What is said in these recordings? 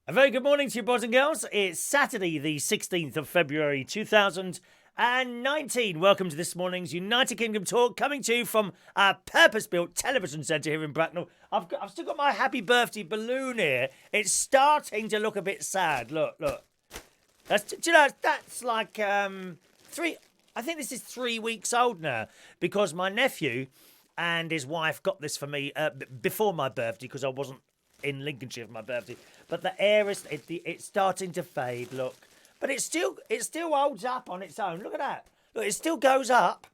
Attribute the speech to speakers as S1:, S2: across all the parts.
S1: A very good morning to you, boys and girls. It's Saturday, the 16th of February 2019. Welcome to this morning's United Kingdom Talk, coming to you from our purpose-built television centre here in Bracknell. I've still got my happy birthday balloon here. It's starting to look a bit sad. Look. That's like three. I think this is 3 weeks old now because my nephew and his wife got this for me before my birthday because I wasn't in Lincolnshire for my birthday. But the air is it's starting to fade. Look, but it still holds up on its own. Look at that. Look, it still goes up.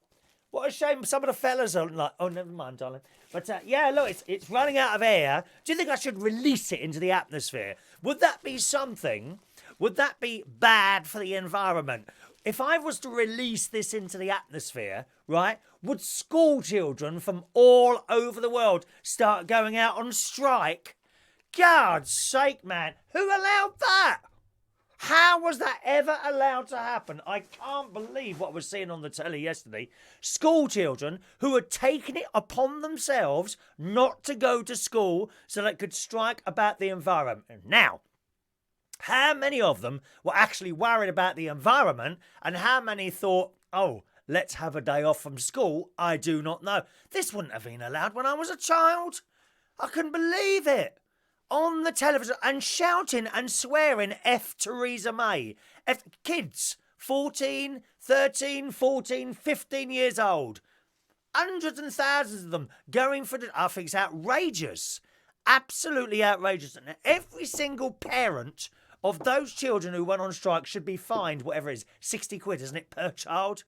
S1: What a shame. Some of the fellas are like, oh, never mind, darling. But yeah, look, it's running out of air. Do you think I should release it into the atmosphere? Would that be something? Would that be bad for the environment? If I was to release this into the atmosphere, right, would school children from all over the world start going out on strike? God's sake, man. Who allowed that? How was that ever allowed to happen? I can't believe what I was seeing on the telly yesterday. School children who had taken it upon themselves not to go to school so they could strike about the environment. Now, how many of them were actually worried about the environment and how many thought, oh, let's have a day off from school? I do not know. This wouldn't have been allowed when I was a child. I couldn't believe it. On the television and shouting and swearing F Theresa May. Kids, 14, 13, 14, 15 years old. Hundreds and thousands of them going for I think it's outrageous. Absolutely outrageous. And every single parent of those children who went on strike should be fined, whatever it is, 60 quid, isn't it, per child?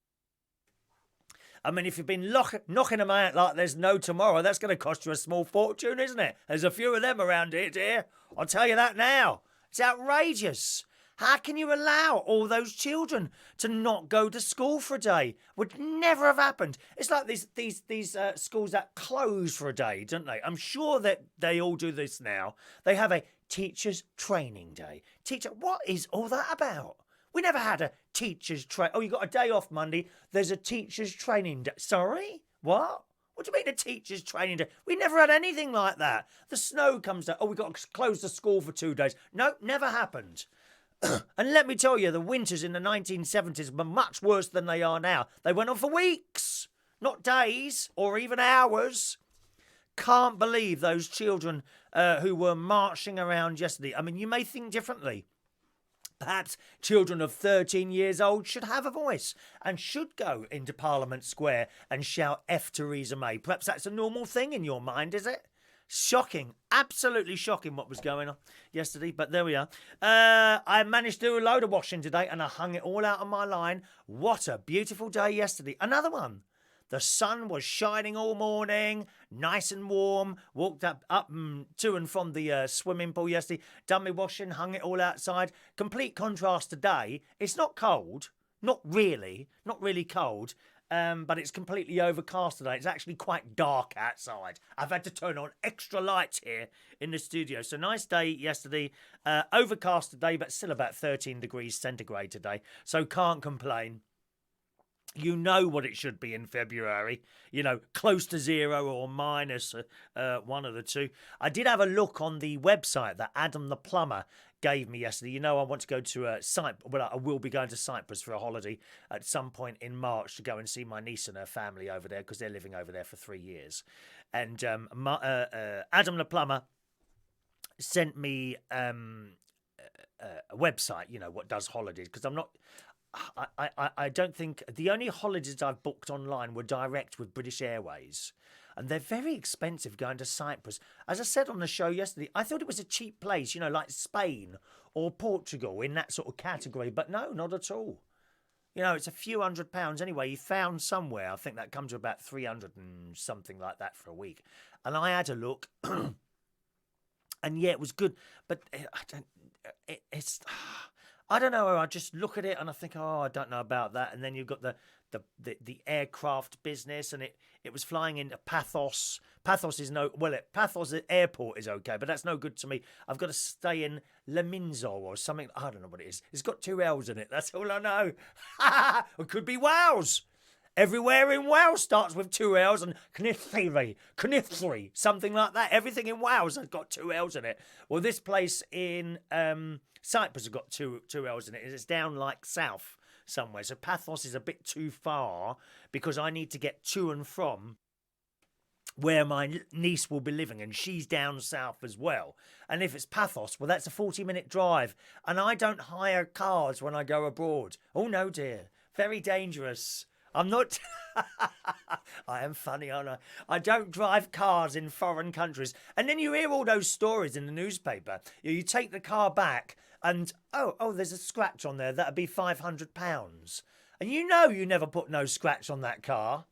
S1: I mean, if you've been knocking them out like there's no tomorrow, that's going to cost you a small fortune, isn't it? There's a few of them around here, dear. I'll tell you that now. It's outrageous. How can you allow all those children to not go to school for a day? Would never have happened. It's like these schools that close for a day, don't they? I'm sure that they all do this now. They have a teacher's training day. What is all that about? We never had a teacher's oh, you got a day off Monday. There's a teacher's training day. Sorry? What? What do you mean a teacher's training day? We never had anything like that. The snow comes down. Oh, we got to close the school for 2 days. No, never happened. And let me tell you, the winters in the 1970s were much worse than they are now. They went on for weeks, not days or even hours. Can't believe those children who were marching around yesterday. I mean, you may think differently. Perhaps children of 13 years old should have a voice and should go into Parliament Square and shout F Theresa May. Perhaps that's a normal thing in your mind, is it? Shocking, absolutely shocking what was going on yesterday, but there we are. I managed to do a load of washing today and I hung it all out on my line. What a beautiful day yesterday. Another one. The sun was shining all morning, nice and warm. Walked up to and from the swimming pool yesterday. Done my washing, hung it all outside. Complete contrast today. It's not cold. Not really cold. But it's completely overcast today. It's actually quite dark outside. I've had to turn on extra lights here in the studio. So nice day yesterday. Overcast today, but still about 13 degrees centigrade today. So can't complain. You know what it should be in February, close to zero or minus one of the two. I did have a look on the website that Adam the plumber gave me yesterday. I want to go to Cyprus. Well, I will be going to Cyprus for a holiday at some point in March to go and see my niece and her family over there because they're living over there for 3 years. And Adam the plumber sent me a website, what does holidays, because I'm not... I don't think the only holidays I've booked online were direct with British Airways, and they're very expensive going to Cyprus. As I said on the show yesterday, I thought it was a cheap place, like Spain or Portugal in that sort of category, but no, not at all. It's a few £100 anyway. You found somewhere, I think that comes to about 300 and something like that for a week. And I had a look, and yeah, it was good, but I don't know. I just look at it and I think, oh, I don't know about that. And then you've got the aircraft business, and it was flying into Pathos. Pathos is Pathos airport is okay, but that's no good to me. I've got to stay in Leminzo or something. I don't know what it is. It's got 2 L's in it. That's all I know. It could be Wales. Everywhere in Wales starts with 2 L's, and Cnithri, something like that. Everything in Wales has got 2 L's in it. Well, this place in Cyprus has got two L's in it. It's down like south somewhere. So Pathos is a bit too far because I need to get to and from where my niece will be living, and she's down south as well. And if it's Pathos, well, that's a 40-minute drive. And I don't hire cars when I go abroad. Oh, no, dear. Very dangerous. I'm not... I am funny, aren't I? I don't drive cars in foreign countries. And then you hear all those stories in the newspaper. You take the car back and, oh, there's a scratch on there. That'd be £500. And you know you never put no scratch on that car.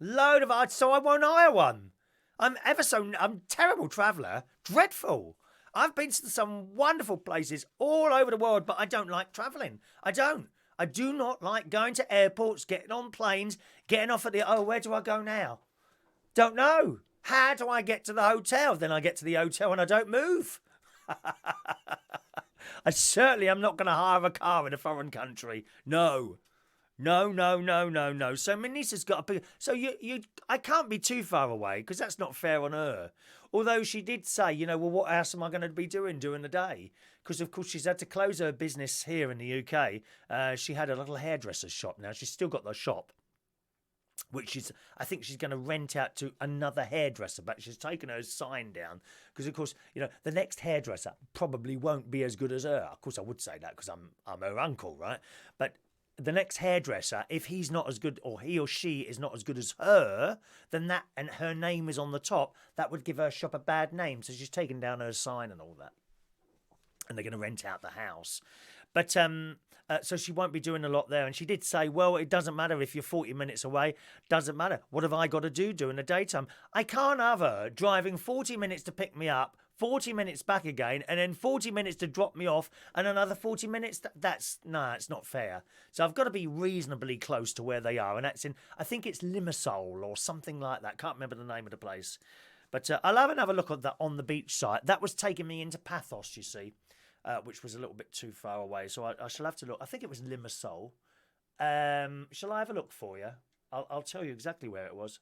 S1: Load of art, so I won't hire one. I'm a terrible traveller. Dreadful. I've been to some wonderful places all over the world, but I don't like travelling. I do not like going to airports, getting on planes, getting off at where do I go now? Don't know. How do I get to the hotel? Then I get to the hotel and I don't move. I certainly am not going to hire a car in a foreign country. No. No. So my niece has got a big... So I can't be too far away because that's not fair on her. Although she did say, well, what else am I going to be doing during the day? Because, of course, she's had to close her business here in the UK. She had a little hairdresser's shop now. She's still got the shop, which is, I think she's going to rent out to another hairdresser, but she's taken her sign down because, of course, the next hairdresser probably won't be as good as her. Of course, I would say that because I'm her uncle, right? But the next hairdresser, if he's not as good, or he or she is not as good as her, then that, and her name is on the top, that would give her shop a bad name. So she's taken down her sign and all that. And they're going to rent out the house. But so she won't be doing a lot there. And she did say, well, it doesn't matter if you're 40 minutes away. Doesn't matter. What have I got to do during the daytime? I can't have her driving 40 minutes to pick me up, 40 minutes back again, and then 40 minutes to drop me off, and another 40 minutes. It's not fair. So I've got to be reasonably close to where they are. And that's I think it's Limassol or something like that. Can't remember the name of the place. But I'll have another look at that on the beach site. That was taking me into Pathos, you see. Which was a little bit too far away. So I shall have to look. I think it was Limassol. Shall I have a look for you? I'll tell you exactly where it was.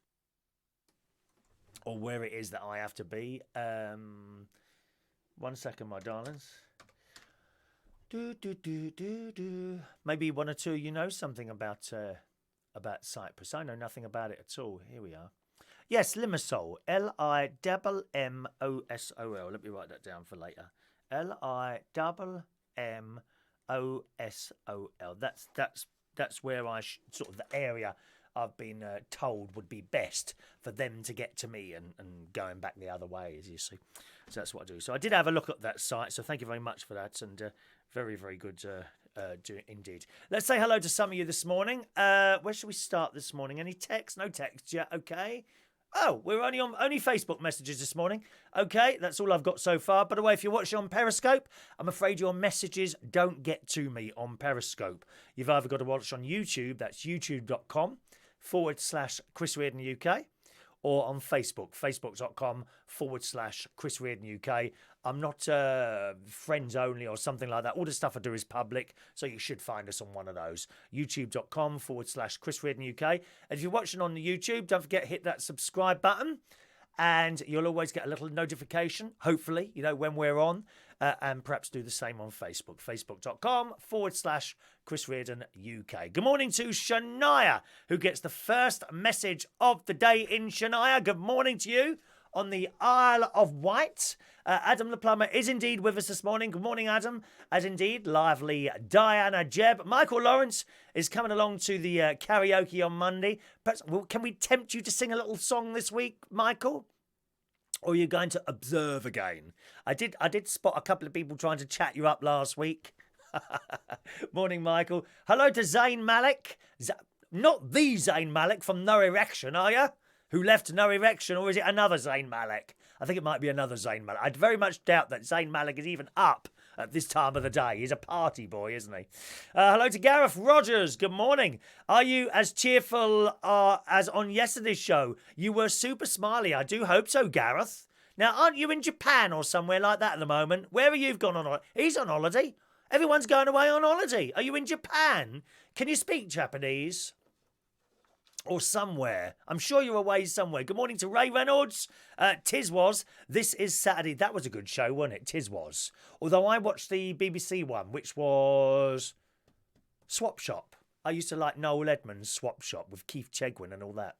S1: Or where it is that I have to be. 1 second, my darlings. Maybe one or two you know something about Cyprus. I know nothing about it at all. Here we are. Yes, Limassol. Limmosol. Let me write that down for later. Limmosol. That's where sort of the area I've been told would be best for them to get to me, and going back the other way, as you see. So that's what I do. So I did have a look at that site, so thank you very much for that, and very, very good indeed. Let's say hello to some of you this morning. Where should we start this morning? Any text? No text yet, okay. Oh, we're only Facebook messages this morning. Okay, that's all I've got so far. By the way, if you're watching on Periscope, I'm afraid your messages don't get to me on Periscope. You've either got to watch on YouTube, that's youtube.com/Chris Reardon UK, or on Facebook, facebook.com/Chris Reardon UK. I'm not friends only or something like that. All the stuff I do is public, so you should find us on one of those. youtube.com/Chris Reardon UK. And if you're watching on the YouTube, don't forget to hit that subscribe button, and you'll always get a little notification, hopefully, when we're on. And perhaps do the same on Facebook, facebook.com/Chris Reardon UK. Good morning to Shania, who gets the first message of the day in Shania. Good morning to you on the Isle of Wight. Adam the Plumber is indeed with us this morning. Good morning, Adam. As indeed, lively Diana Jebb. Michael Lawrence is coming along to the karaoke on Monday. Perhaps, can we tempt you to sing a little song this week, Michael? Or are you going to observe again? I did spot a couple of people trying to chat you up last week. Morning, Michael. Hello to Zayn Malik. Not the Zayn Malik from No Erection, are you? Who left No Erection, or is it another Zayn Malik? I think it might be another Zayn Malik. I very much doubt that Zayn Malik is even up at this time of the day. He's a party boy, isn't he? Hello to Gareth Rogers. Good morning. Are you as cheerful as on yesterday's show? You were super smiley. I do hope so, Gareth. Now, aren't you in Japan or somewhere like that at the moment? Where are you gone on holiday? He's on holiday. Everyone's going away on holiday. Are you in Japan? Can you speak Japanese? or somewhere. I'm sure you're away somewhere. Good morning to Ray Reynolds. Tis was. This is Saturday. That was a good show, wasn't it? Tis was. Although I watched the BBC one, which was Swap Shop. I used to like Noel Edmonds' Swap Shop with Keith Chegwin and all that.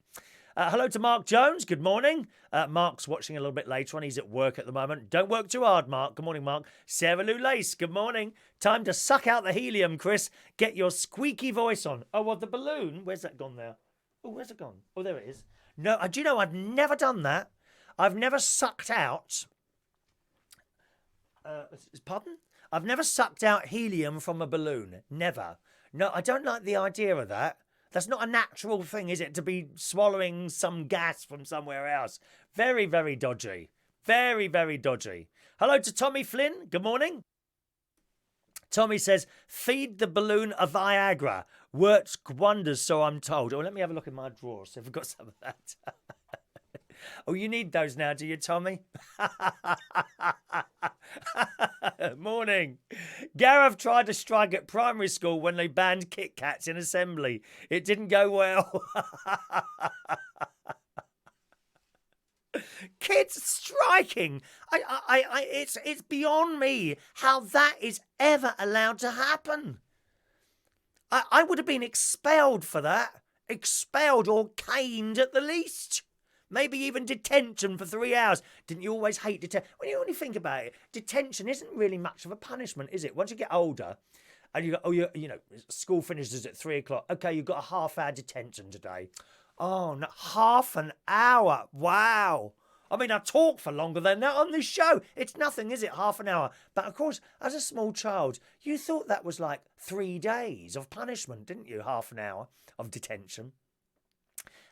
S1: Hello to Mark Jones. Good morning. Mark's watching a little bit later on. He's at work at the moment. Don't work too hard, Mark. Good morning, Mark. Sarah Lou Lace. Good morning. Time to suck out the helium, Chris. Get your squeaky voice on. Oh, well, the balloon. Where's that gone now? Oh, where's it gone? Oh, there it is. No, do you know, I've never done that. I've never sucked out... pardon? I've never sucked out helium from a balloon. Never. No, I don't like the idea of that. That's not a natural thing, is it, to be swallowing some gas from somewhere else? Very, very dodgy. Very, very dodgy. Hello to Tommy Flynn. Good morning. Tommy says, feed the balloon a Viagra. Works wonders, so I'm told. Oh, let me have a look in my drawers if I've got some of that. Oh, you need those now, do you, Tommy? Morning. Gareth tried to strike at primary school when they banned Kit Kats in assembly. It didn't go well. Kids striking. It's beyond me how that is ever allowed to happen. I would have been expelled for that. Expelled or caned at the least. Maybe even detention for 3 hours. Didn't you always hate detention? When you only think about it, detention isn't really much of a punishment, is it? Once you get older, and you go, oh, you know, school finishes at 3 o'clock. Okay, you've got a half-hour detention today. Oh, no, half an hour. Wow. I mean, I talk for longer than that on this show. It's nothing, is it? Half an hour. But, of course, as a small child, you thought that was like 3 days of punishment, didn't you? Half an hour of detention.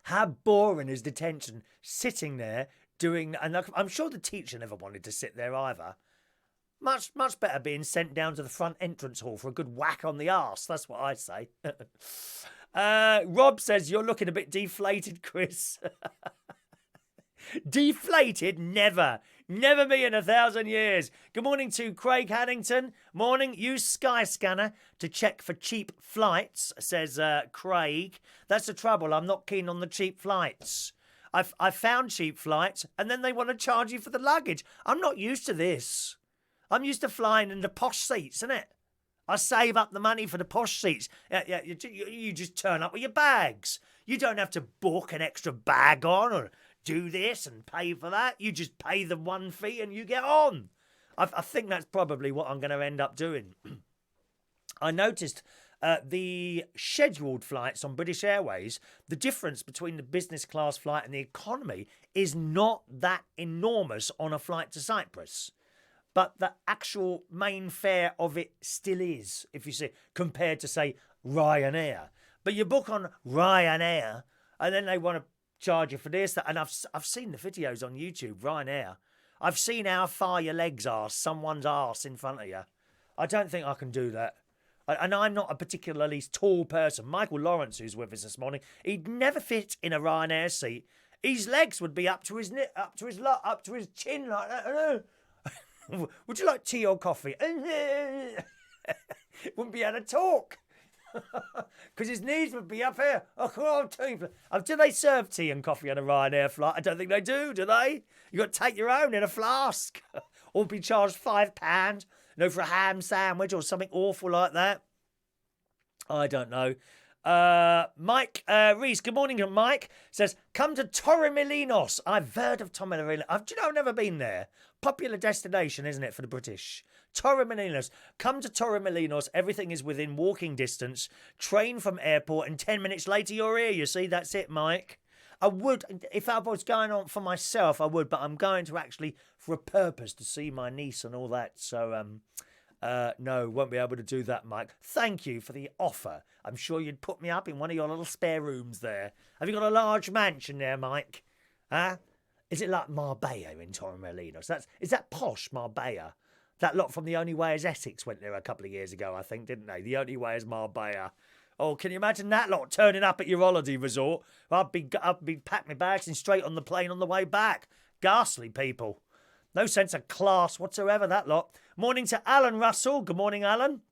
S1: How boring is detention? Sitting there doing... And I'm sure the teacher never wanted to sit there either. Much better being sent down to the front entrance hall for a good whack on the arse. That's what I say. Rob says, you're looking a bit deflated, Chris. Deflated? Never. Never me in 1,000 years. Good morning to Craig Haddington. Morning. Use Skyscanner to check for cheap flights, says Craig. That's the trouble. I'm not keen on the cheap flights. I've found cheap flights and then they want to charge you for the luggage. I'm not used to this. I'm used to flying in the posh seats, innit? I save up the money for the posh seats. Yeah, you just turn up with your bags. You don't have to book an extra bag on or do this and pay for that. You just pay the one fee and you get on. I think that's probably what I'm going to end up doing. I noticed the scheduled flights on British Airways, the difference between the business class flight and the economy is not that enormous on a flight to Cyprus. But the actual main fare of it still is, if you see, compared to, say, Ryanair. But you book on Ryanair and then they want to charge you for this, that, and I've seen the videos on YouTube, Ryanair. I've seen how far your legs are, someone's arse in front of you. I don't think I can do that. And I'm not a particularly tall person. Michael Lawrence, who's with us this morning, he'd never fit in a Ryanair seat. His legs would be up to his chin like that. Would you like tea or coffee? Wouldn't be able to talk. Because his knees would be up here. Oh, come on, tea. Do they serve tea and coffee on a Ryanair flight? I don't think they do they? You got to take your own in a flask. Or be charged £5, for a ham sandwich or something awful like that. I don't know. Mike Reese, good morning, Mike, says, come to Torremolinos. I've heard of Torremolinos. I've never been there. Popular destination, isn't it, for the British? Torremolinos. Come to Torremolinos. Everything is within walking distance. Train from airport and 10 minutes later you're here. You see, that's it, Mike. I would, if I was going on for myself, I would, but I'm going to actually for a purpose to see my niece and all that. So, no, won't be able to do that, Mike. Thank you for the offer. I'm sure you'd put me up in one of your little spare rooms there. Have you got a large mansion there, Mike? Huh? Is it like Marbella in Torremolinos? Is that posh, Marbella? That lot from The Only Way is Essex went there a couple of years ago, I think, didn't they? The Only Way is Marbella. Oh, can you imagine that lot turning up at your holiday resort? I'd be packing my bags and straight on the plane on the way back. Ghastly people. No sense of class whatsoever, that lot. Morning to Alan Russell. Good morning, Alan.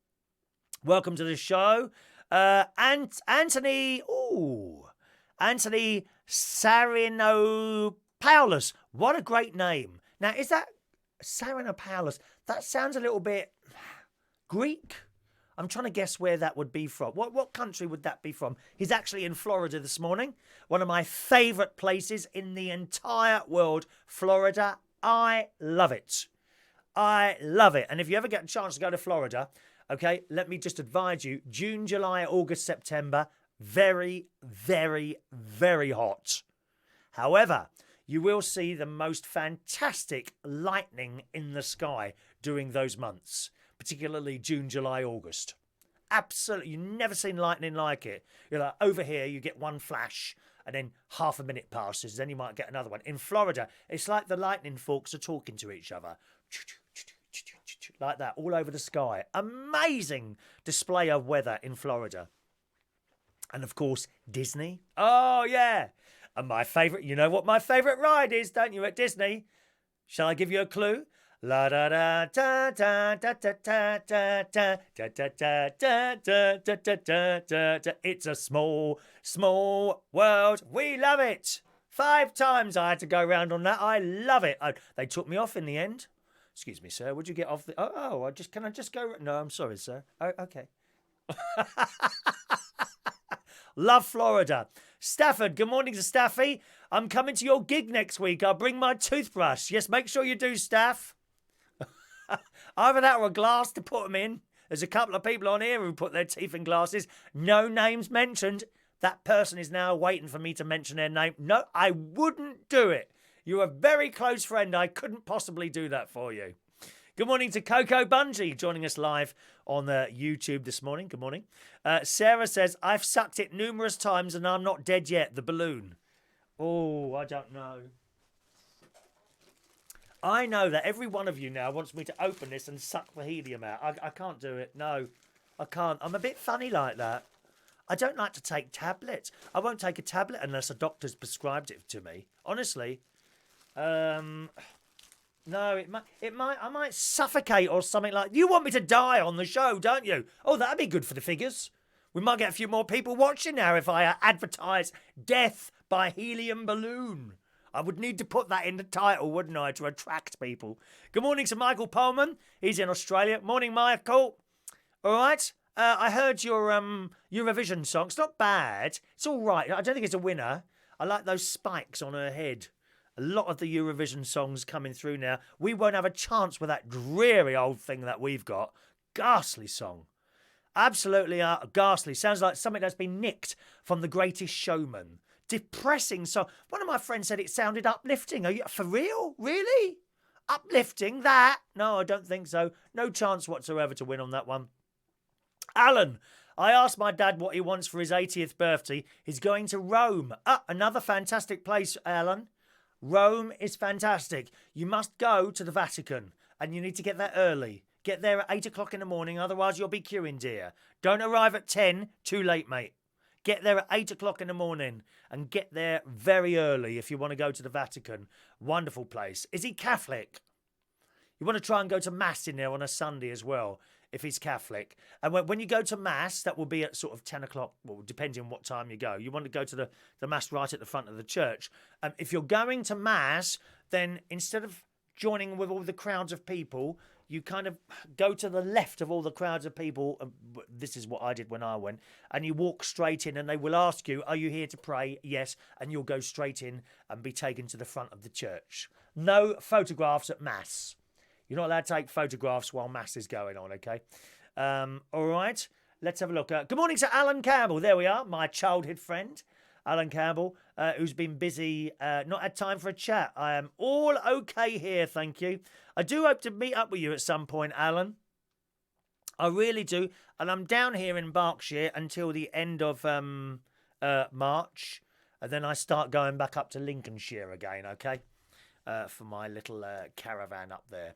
S1: Welcome to the show. Anthony. Ooh. Anthony Sarinopoulos. What a great name. Now, is that Sarinopoulos? That sounds a little bit Greek. I'm trying to guess where that would be from. What country would that be from? He's actually in Florida this morning. One of my favourite places in the entire world, Florida. I love it. I love it. And if you ever get a chance to go to Florida, okay, let me just advise you, June, July, August, September, very, very, very hot. However, you will see the most fantastic lightning in the sky during those months, particularly June, July, August. Absolutely. You've never seen lightning like it. You're like, over here, you get one flash and then half a minute passes. Then you might get another one. In Florida, it's like the lightning forks are talking to each other. Like that, all over the sky. Amazing display of weather in Florida. And of course, Disney. Oh, yeah. And my favourite, you know what my favourite ride is, don't you, at Disney? Shall I give you a clue? La da da da da da da da da da da da da da da da da da. It's a small, small world. We love it. 5 times I had to go round on that. I love it. They took me off in the end. Excuse me, sir. Would you get off the? Can I just go? No, I'm sorry, sir. Oh, okay. Love Florida. Stafford, good morning to Staffy. I'm coming to your gig next week. I'll bring my toothbrush. Yes, make sure you do, Staff. Either that or a glass to put them in. There's a couple of people on here who put their teeth in glasses. No names mentioned. That person is now waiting for me to mention their name. No, I wouldn't do it. You're a very close friend. I couldn't possibly do that for you. Good morning to Coco Bungie, joining us live on YouTube this morning. Good morning. Sarah says, I've sucked it numerous times and I'm not dead yet. The balloon. Oh, I don't know. I know that every one of you now wants me to open this and suck the helium out. I can't do it. No, I can't. I'm a bit funny like that. I don't like to take tablets. I won't take a tablet unless a doctor's prescribed it to me. Honestly. No, I might suffocate or something like. You want me to die on the show, don't you? Oh, that'd be good for the figures. We might get a few more people watching now if I advertise death by helium balloon. I would need to put that in the title, wouldn't I, to attract people. Good morning to Michael Pullman. He's in Australia. Morning, Michael. All right. I heard your Eurovision song. It's not bad. It's all right. I don't think it's a winner. I like those spikes on her head. A lot of the Eurovision songs coming through now. We won't have a chance with that dreary old thing that we've got. Ghastly song. Absolutely ghastly. Sounds like something that's been nicked from The Greatest Showman. Depressing song. One of my friends said it sounded uplifting. Are you for real? Really? Uplifting that? No, I don't think so. No chance whatsoever to win on that one. Alan, I asked my dad what he wants for his 80th birthday. He's going to Rome. Another fantastic place, Alan. Rome is fantastic. You must go to the Vatican and you need to get there early. Get there at 8 o'clock in the morning, otherwise you'll be queuing, dear. Don't arrive at 10, too late, mate. Get there at 8 o'clock in the morning and get there very early if you want to go to the Vatican. Wonderful place. Is he Catholic? You want to try and go to Mass in there on a Sunday as well, if he's Catholic. And when you go to Mass, that will be at sort of 10 o'clock, well, depending on what time you go. You want to go to the Mass right at the front of the church. If you're going to Mass, then instead of joining with all the crowds of people, you kind of go to the left of all the crowds of people. This is what I did when I went. And you walk straight in and they will ask you, are you here to pray? Yes. And you'll go straight in and be taken to the front of the church. No photographs at Mass. You're not allowed to take photographs while Mass is going on, okay? All right. Let's have a look. Good morning to Alan Campbell. There we are, my childhood friend. Alan Campbell, who's been busy, not had time for a chat. I am all okay here, thank you. I do hope to meet up with you at some point, Alan. I really do. And I'm down here in Berkshire until the end of March. And then I start going back up to Lincolnshire again, okay? For my little caravan up there.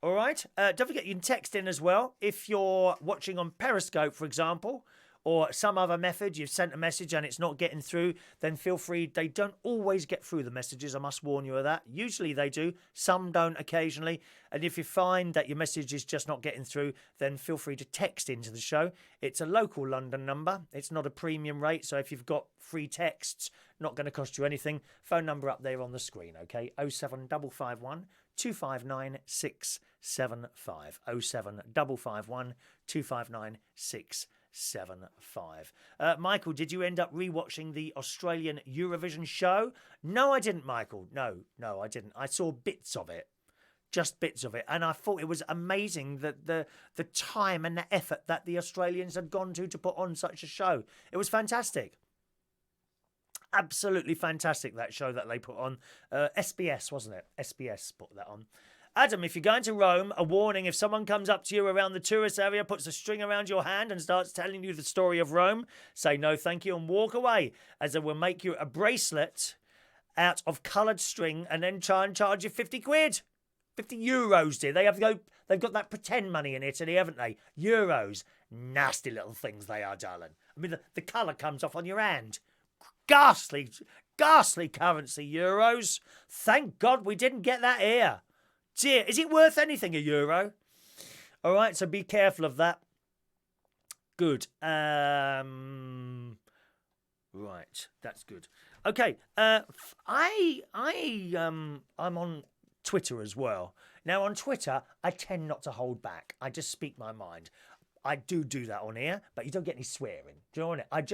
S1: All right. Don't forget, you can text in as well. If you're watching on Periscope, for example, or some other method, you've sent a message and it's not getting through, then feel free. They don't always get through the messages, I must warn you of that. Usually they do, some don't occasionally. And if you find that your message is just not getting through, then feel free to text into the show. It's a local London number. It's not a premium rate, so if you've got free texts, not going to cost you anything. Phone number up there on the screen, okay? 07551 259 675. 07551 259 675. Michael, did you end up rewatching the Australian Eurovision show? No, I didn't, Michael. No, I didn't. I saw bits of it. Just bits of it. And I thought it was amazing that the time and the effort that the Australians had gone to put on such a show. It was fantastic. Absolutely fantastic, that show that they put on. SBS, wasn't it? SBS put that on. Adam, if you're going to Rome, a warning: if someone comes up to you around the tourist area, puts a string around your hand and starts telling you the story of Rome, say no thank you and walk away, as they will make you a bracelet out of coloured string and then try and charge you 50 quid. 50 euros, dear. They've got that pretend money in Italy, haven't they? Euros. Nasty little things they are, darling. I mean, the colour comes off on your hand. Ghastly currency, euros. Thank God we didn't get that here. Dear, is it worth anything, a euro? All right, so be careful of that. Good. Right, that's good. Okay, I'm on Twitter as well. Now, on Twitter, I tend not to hold back. I just speak my mind. I do that on here, but you don't get any swearing. Do you know what I mean?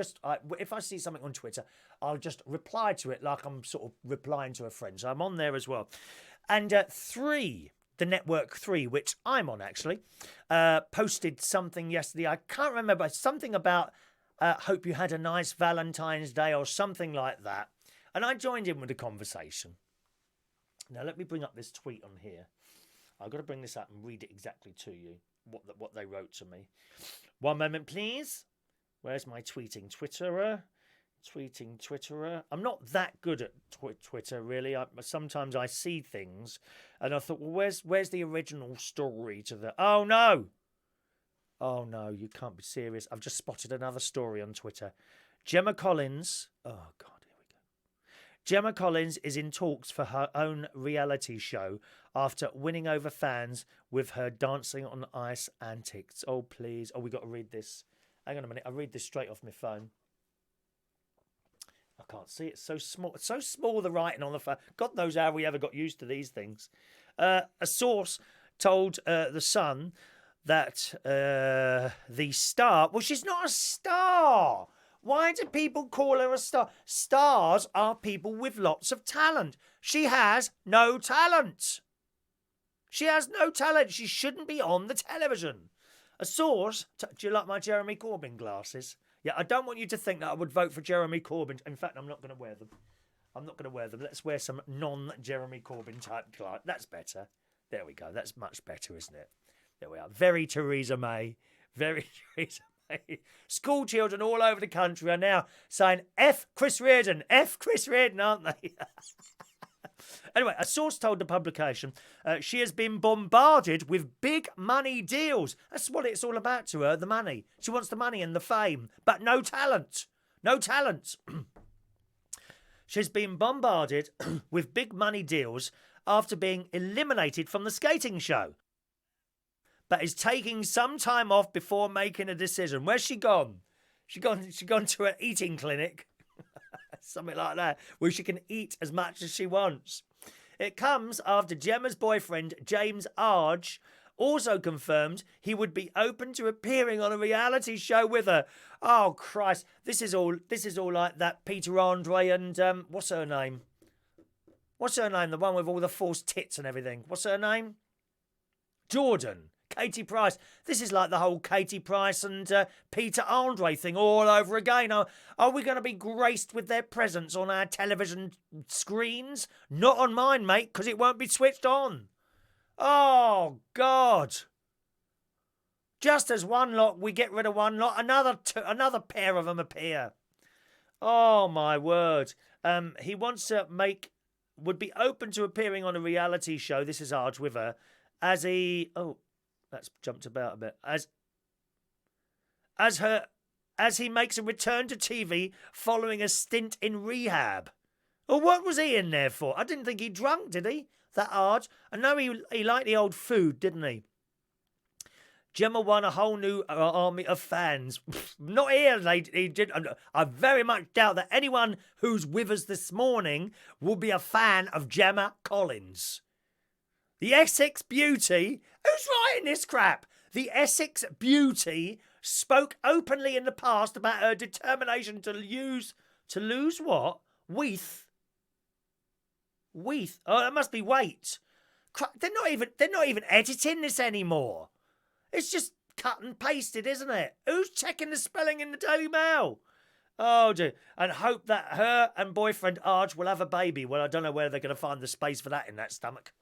S1: If I see something on Twitter, I'll just reply to it like I'm sort of replying to a friend. So I'm on there as well. And the Network 3, which I'm on actually, posted something yesterday. I can't remember, something about hope you had a nice Valentine's Day or something like that. And I joined in with the conversation. Now, let me bring up this tweet on here. I've got to bring this up and read it exactly to you, what they wrote to me. One moment, please. Where's my tweeting Twitterer? I'm not that good at Twitter, really. Sometimes I see things and I thought, well, where's the original story to the... Oh, no, you can't be serious. I've just spotted another story on Twitter. Gemma Collins... Oh, God. Gemma Collins is in talks for her own reality show after winning over fans with her dancing on ice antics. Oh, please. Oh, we got to read this. Hang on a minute. I'll read this straight off my phone. I can't see it. It's so small. It's so small, the writing on the phone. God knows how we ever got used to these things. A source told The Sun that the star... Well, she's not a star. Why do people call her a star? Stars are people with lots of talent. She has no talent. She shouldn't be on the television. A source... Do you like my Jeremy Corbyn glasses? Yeah, I don't want you to think that I would vote for Jeremy Corbyn. In fact, I'm not going to wear them. Let's wear some non-Jeremy Corbyn type glasses. That's better. There we go. That's much better, isn't it? There we are. Very Theresa May. School children all over the country are now saying F Chris Reardon, aren't they? Anyway, a source told the publication she has been bombarded with big money deals. That's what it's all about to her, the money. She wants the money and the fame, but no talent. She's been bombarded with big money deals after being eliminated from the skating show, but is taking some time off before making a decision. Where's she gone? She gone to an eating clinic, something like that, where she can eat as much as she wants. It comes after Gemma's boyfriend, James Arg, also confirmed he would be open to appearing on a reality show with her. Oh, Christ. This is all like that Peter Andre and, what's her name? The one with all the false tits and everything. What's her name? Jordan. Katie Price. This is like the whole Katie Price and Peter Andre thing all over again. Are we going to be graced with their presence on our television screens? Not on mine, mate, because it won't be switched on. Oh, God. Just as one lot, we get rid of one lot, another pair of them appear. Oh, my word. He wants to would be open to appearing on a reality show, this is Arg with her, as he... Oh, that's jumped about a bit. As as he makes a return to TV following a stint in rehab. Well, what was he in there for? I didn't think he drunk, did he? That Arg? I know he liked the old food, didn't he? Gemma won a whole new army of fans. Not here, he did. I very much doubt that anyone who's with us this morning will be a fan of Gemma Collins. The Essex Beauty? Who's writing this crap? The Essex Beauty spoke openly in the past about her determination to lose what? Weath. Oh, that must be weight. They're not even editing this anymore. It's just cut and pasted, isn't it? Who's checking the spelling in the Daily Mail? Oh, dear. And hope that her and boyfriend Arg will have a baby. Well, I don't know where they're going to find the space for that in that stomach.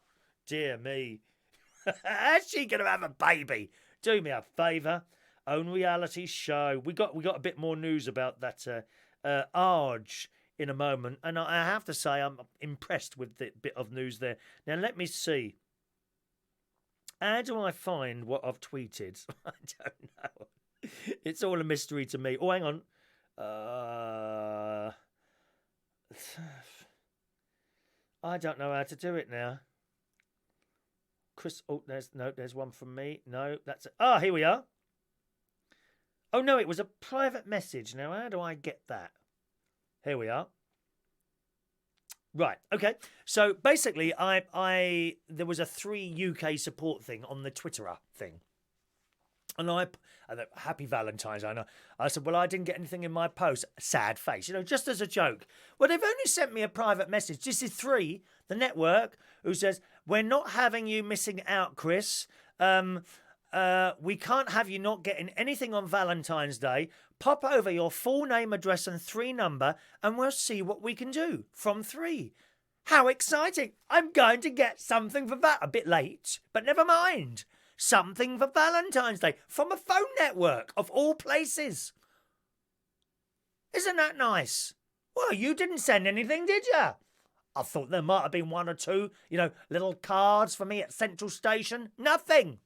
S1: Dear me. How's she going to have a baby? Do me a favour. Own reality show. We got a bit more news about that Arg in a moment. And I have to say I'm impressed with the bit of news there. Now, let me see. How do I find what I've tweeted? I don't know. It's all a mystery to me. Oh, hang on. I don't know how to do it now. Chris, oh, there's one from me. No, that's it. Ah, here we are. Oh, no, it was a private message. Now, how do I get that? Here we are. Right, okay. So basically, there was a 3 UK support thing on the Twitterer thing. And happy Valentine's, I know. I said, well, I didn't get anything in my post. Sad face, just as a joke. Well, they've only sent me a private message. This is 3, the network, who says, we're not having you missing out, Chris. We can't have you not getting anything on Valentine's Day. Pop over your full name, address and 3 number and we'll see what we can do from 3. How exciting. I'm going to get something for that. A bit late, but never mind. Something for Valentine's Day from a phone network of all places. Isn't that nice? Well, you didn't send anything, did you? I thought there might have been 1 or 2, little cards for me at Central Station. Nothing.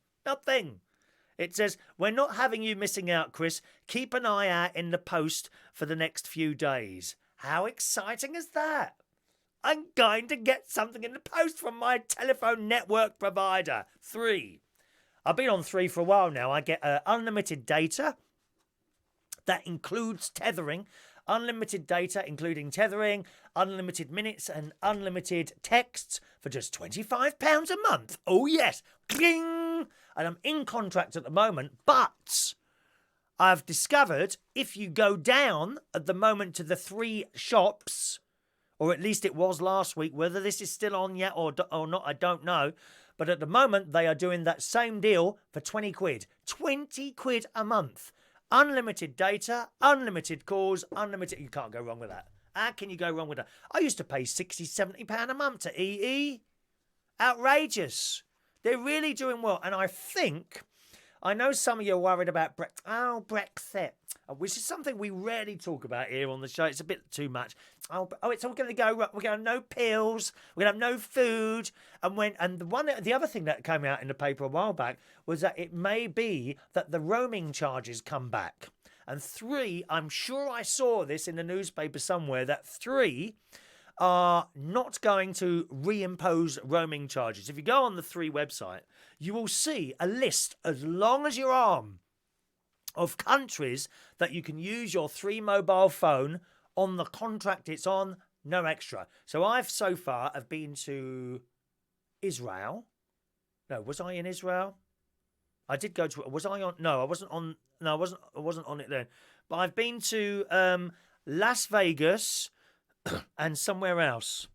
S1: It says, we're not having you missing out, Chris. Keep an eye out in the post for the next few days. How exciting is that? I'm going to get something in the post from my telephone network provider. 3. I've been on 3 for a while now. I get unlimited data. That includes tethering. Unlimited data, including tethering, unlimited minutes and unlimited texts for just £25 a month. Oh, yes. Cling! And I'm in contract at the moment, but I've discovered if you go down at the moment to the 3 shops, or at least it was last week, whether this is still on yet or not, I don't know. But at the moment, they are doing that same deal for 20 quid. 20 quid a month. Unlimited data, unlimited calls, unlimited... You can't go wrong with that. How can you go wrong with that? I used to pay £60, £70 a month to EE. Outrageous. They're really doing well. And I know some of you are worried about Brexit, which is something we rarely talk about here on the show. It's a bit too much. It's all going to go. We're going to have no pills. We're going to have no food. The other thing that came out in the paper a while back was that it may be that the roaming charges come back. And 3, I'm sure I saw this in the newspaper somewhere, that 3 are not going to reimpose roaming charges. If you go on the 3 website, you will see a list as long as your arm of countries that you can use your 3 mobile phone on the contract it's on, no extra. So I've so far have been to Israel. No, was I in Israel? I did go to. Was I on? No, I wasn't on. No, I wasn't on it then. But I've been to Las Vegas and somewhere else.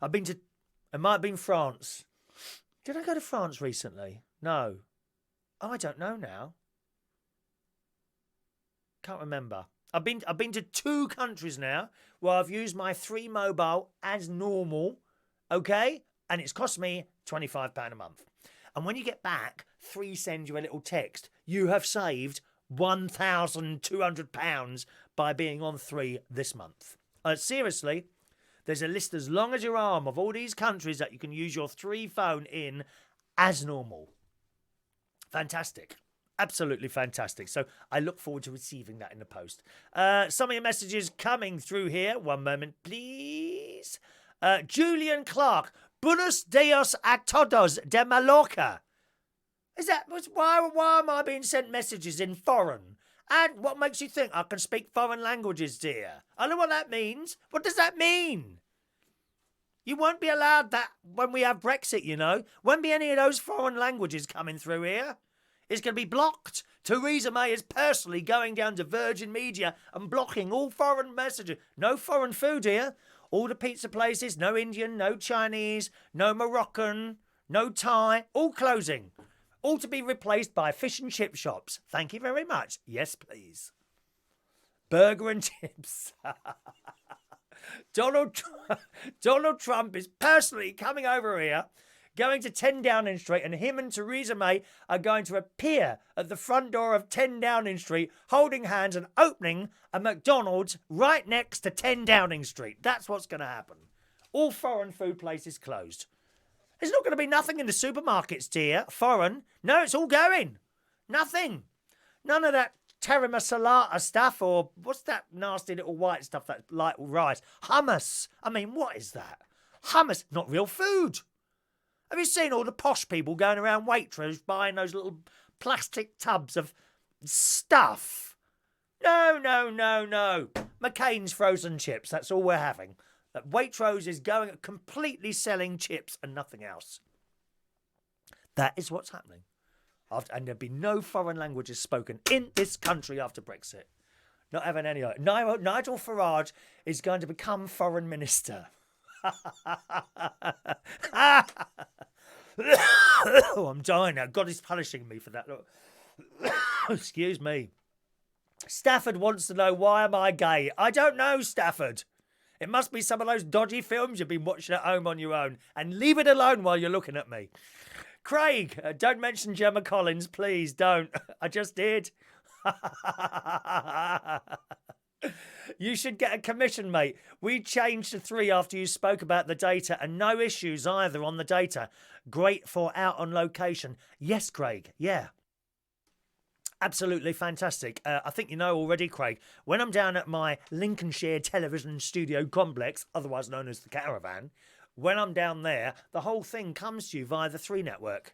S1: I've been to. It might have been France. Did I go to France recently? No. Oh, I don't know now. Can't remember. I've been to 2 countries now where I've used my 3 mobile as normal, okay? And it's cost me £25 a month. And when you get back, 3 send you a little text. You have saved £1,200 by being on 3 this month. Seriously, there's a list as long as your arm of all these countries that you can use your 3 phone in as normal. Fantastic. Absolutely fantastic. So I look forward to receiving that in the post. Some of your messages coming through here. One moment, please. Julian Clark. Buenos dias a todos de Mallorca. Is that why am I being sent messages in foreign? And what makes you think I can speak foreign languages, dear? I know what that means. What does that mean? You won't be allowed that when we have Brexit, you know. Won't be any of those foreign languages coming through here. It's going to be blocked. Theresa May is personally going down to Virgin Media and blocking all foreign messages. No foreign food here. All the pizza places, no Indian, no Chinese, no Moroccan, no Thai, all closing. All to be replaced by fish and chip shops. Thank you very much. Yes, please. Burger and chips. Donald Trump is personally coming over here, going to 10 Downing Street, and him and Theresa May are going to appear at the front door of 10 Downing Street, holding hands and opening a McDonald's right next to 10 Downing Street. That's what's going to happen. All foreign food places closed. There's not going to be nothing in the supermarkets, dear. Foreign. No, it's all going. Nothing. None of that terra salata stuff, or what's that nasty little white stuff that's like rice? Hummus. I mean, what is that? Hummus. Not real food. Have you seen all the posh people going around Waitrose buying those little plastic tubs of stuff? No. McCain's frozen chips. That's all we're having. Waitrose is going completely selling chips and nothing else. That is what's happening. And there'll be no foreign languages spoken in this country after Brexit. Not having any of it. Nigel Farage is going to become foreign minister. Oh, I'm dying now. God is punishing me for that. Excuse me. Stafford wants to know, why am I gay? I don't know, Stafford. It must be some of those dodgy films you've been watching at home on your own. And leave it alone while you're looking at me. Craig, don't mention Gemma Collins, please don't. I just did. You should get a commission, mate. We changed to 3 after you spoke about the data, and no issues either on the data. Great for out on location. Yes, Craig, yeah. Absolutely fantastic. I think you know already, Craig, when I'm down at my Lincolnshire television studio complex, otherwise known as the Caravan, when I'm down there, the whole thing comes to you via the 3 network.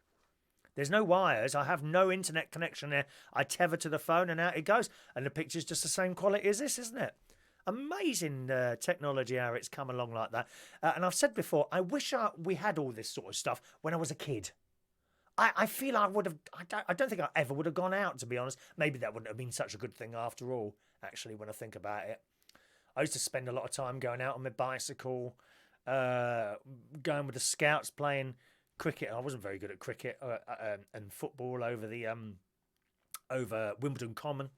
S1: There's no wires. I have no internet connection there. I tether to the phone and out it goes. And the picture's just the same quality as this, isn't it? Amazing technology, how it's come along like that. And I've said before, I wish we had all this sort of stuff when I was a kid. I feel I would have... I don't think I ever would have gone out, to be honest. Maybe that wouldn't have been such a good thing after all, actually, when I think about it. I used to spend a lot of time going out on my bicycle, going with the scouts, playing cricket. I wasn't very good at cricket and football over Wimbledon Common.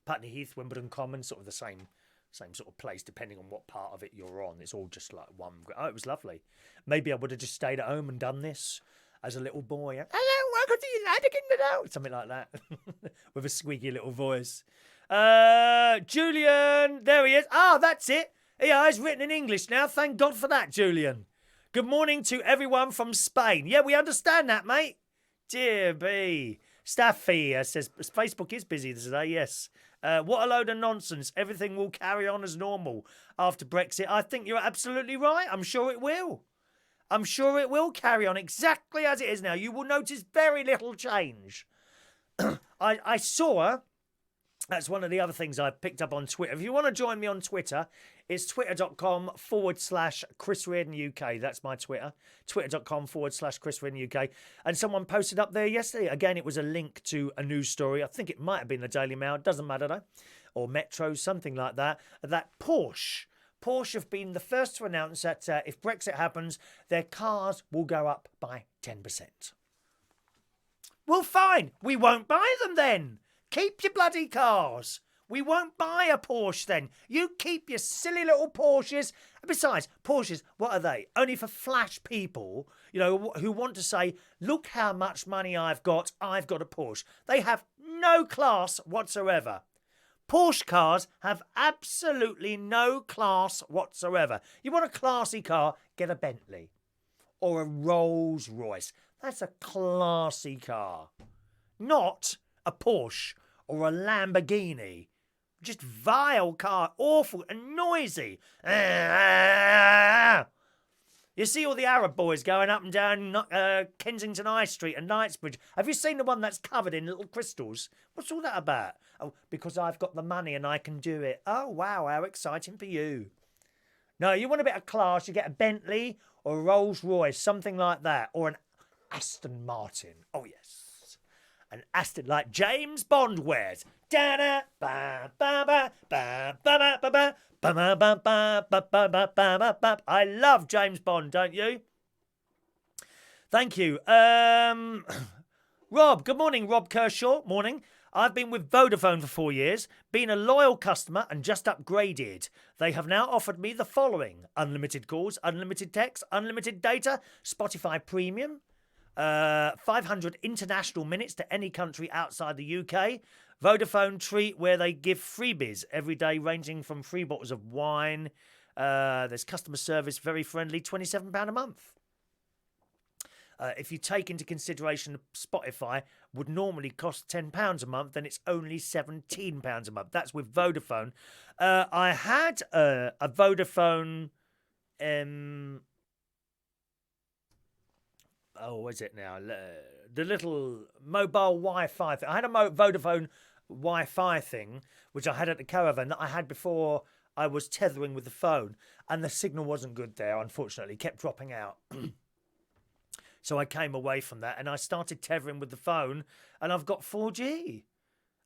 S1: Putney Heath, Wimbledon Common, sort of the same sort of place, depending on what part of it you're on. It's all just like one... Oh, it was lovely. Maybe I would have just stayed at home and done this as a little boy. Hello, welcome to the United Kingdom. Something like that. With a squeaky little voice. Julian, there he is. That's it. Yeah, it's written in English now. Thank God for that, Julian. Good morning to everyone from Spain. Yeah, we understand that, mate. Dear B. Staffy says, Facebook is busy today, yes. What a load of nonsense. Everything will carry on as normal after Brexit. I think you're absolutely right. I'm sure it will. I'm sure it will carry on exactly as it is now. You will notice very little change. I saw... That's one of the other things I picked up on Twitter. If you want to join me on Twitter, it's twitter.com/Chris Reardon UK. That's my Twitter. Twitter.com/Chris Reardon UK. And someone posted up there yesterday. Again, it was a link to a news story. I think it might have been the Daily Mail. It doesn't matter though. Or Metro, something like that. That Porche have been the first to announce that if Brexit happens, their cars will go up by 10%. Well, fine. We won't buy them then. Keep your bloody cars. We won't buy a Porsche then. You keep your silly little Porsches. Besides, Porsches, what are they? Only for flash people, who want to say, look how much money I've got a Porsche. They have no class whatsoever. Porsche cars have absolutely no class whatsoever. You want a classy car, get a Bentley or a Rolls Royce. That's a classy car. Not a Porsche or a Lamborghini. Just vile car, awful and noisy. You see all the Arab boys going up and down Kensington High Street and Knightsbridge. Have you seen the one that's covered in little crystals? What's all that about? Oh, because I've got the money and I can do it. Oh, wow, how exciting for you. No, you want a bit of class, you get a Bentley or a Rolls Royce, something like that. Or an Aston Martin. Oh, yes. An Aston, like James Bond wears. Da-da, ba ba ba ba ba ba ba ba ba ba ba ba ba ba ba ba. I love James Bond, don't you? Thank you. Rob, good morning, Rob Kershaw. Morning. I've been with Vodafone for 4 years, been a loyal customer and just upgraded. They have now offered me the following: unlimited calls, unlimited text, unlimited data, Spotify Premium, 500 international minutes to any country outside the UK, Vodafone treat where they give freebies every day ranging from free bottles of wine. There's customer service, very friendly, £27 a month. If you take into consideration Spotify would normally cost £10 a month, then it's only £17 a month. That's with Vodafone. I had a Vodafone... what is it now? The little mobile Wi-Fi thing. I had a Vodafone Wi-Fi thing, which I had at the caravan that I had before I was tethering with the phone. And the signal wasn't good there, unfortunately. It kept dropping out. So I came away from that and I started tethering with the phone and I've got 4G.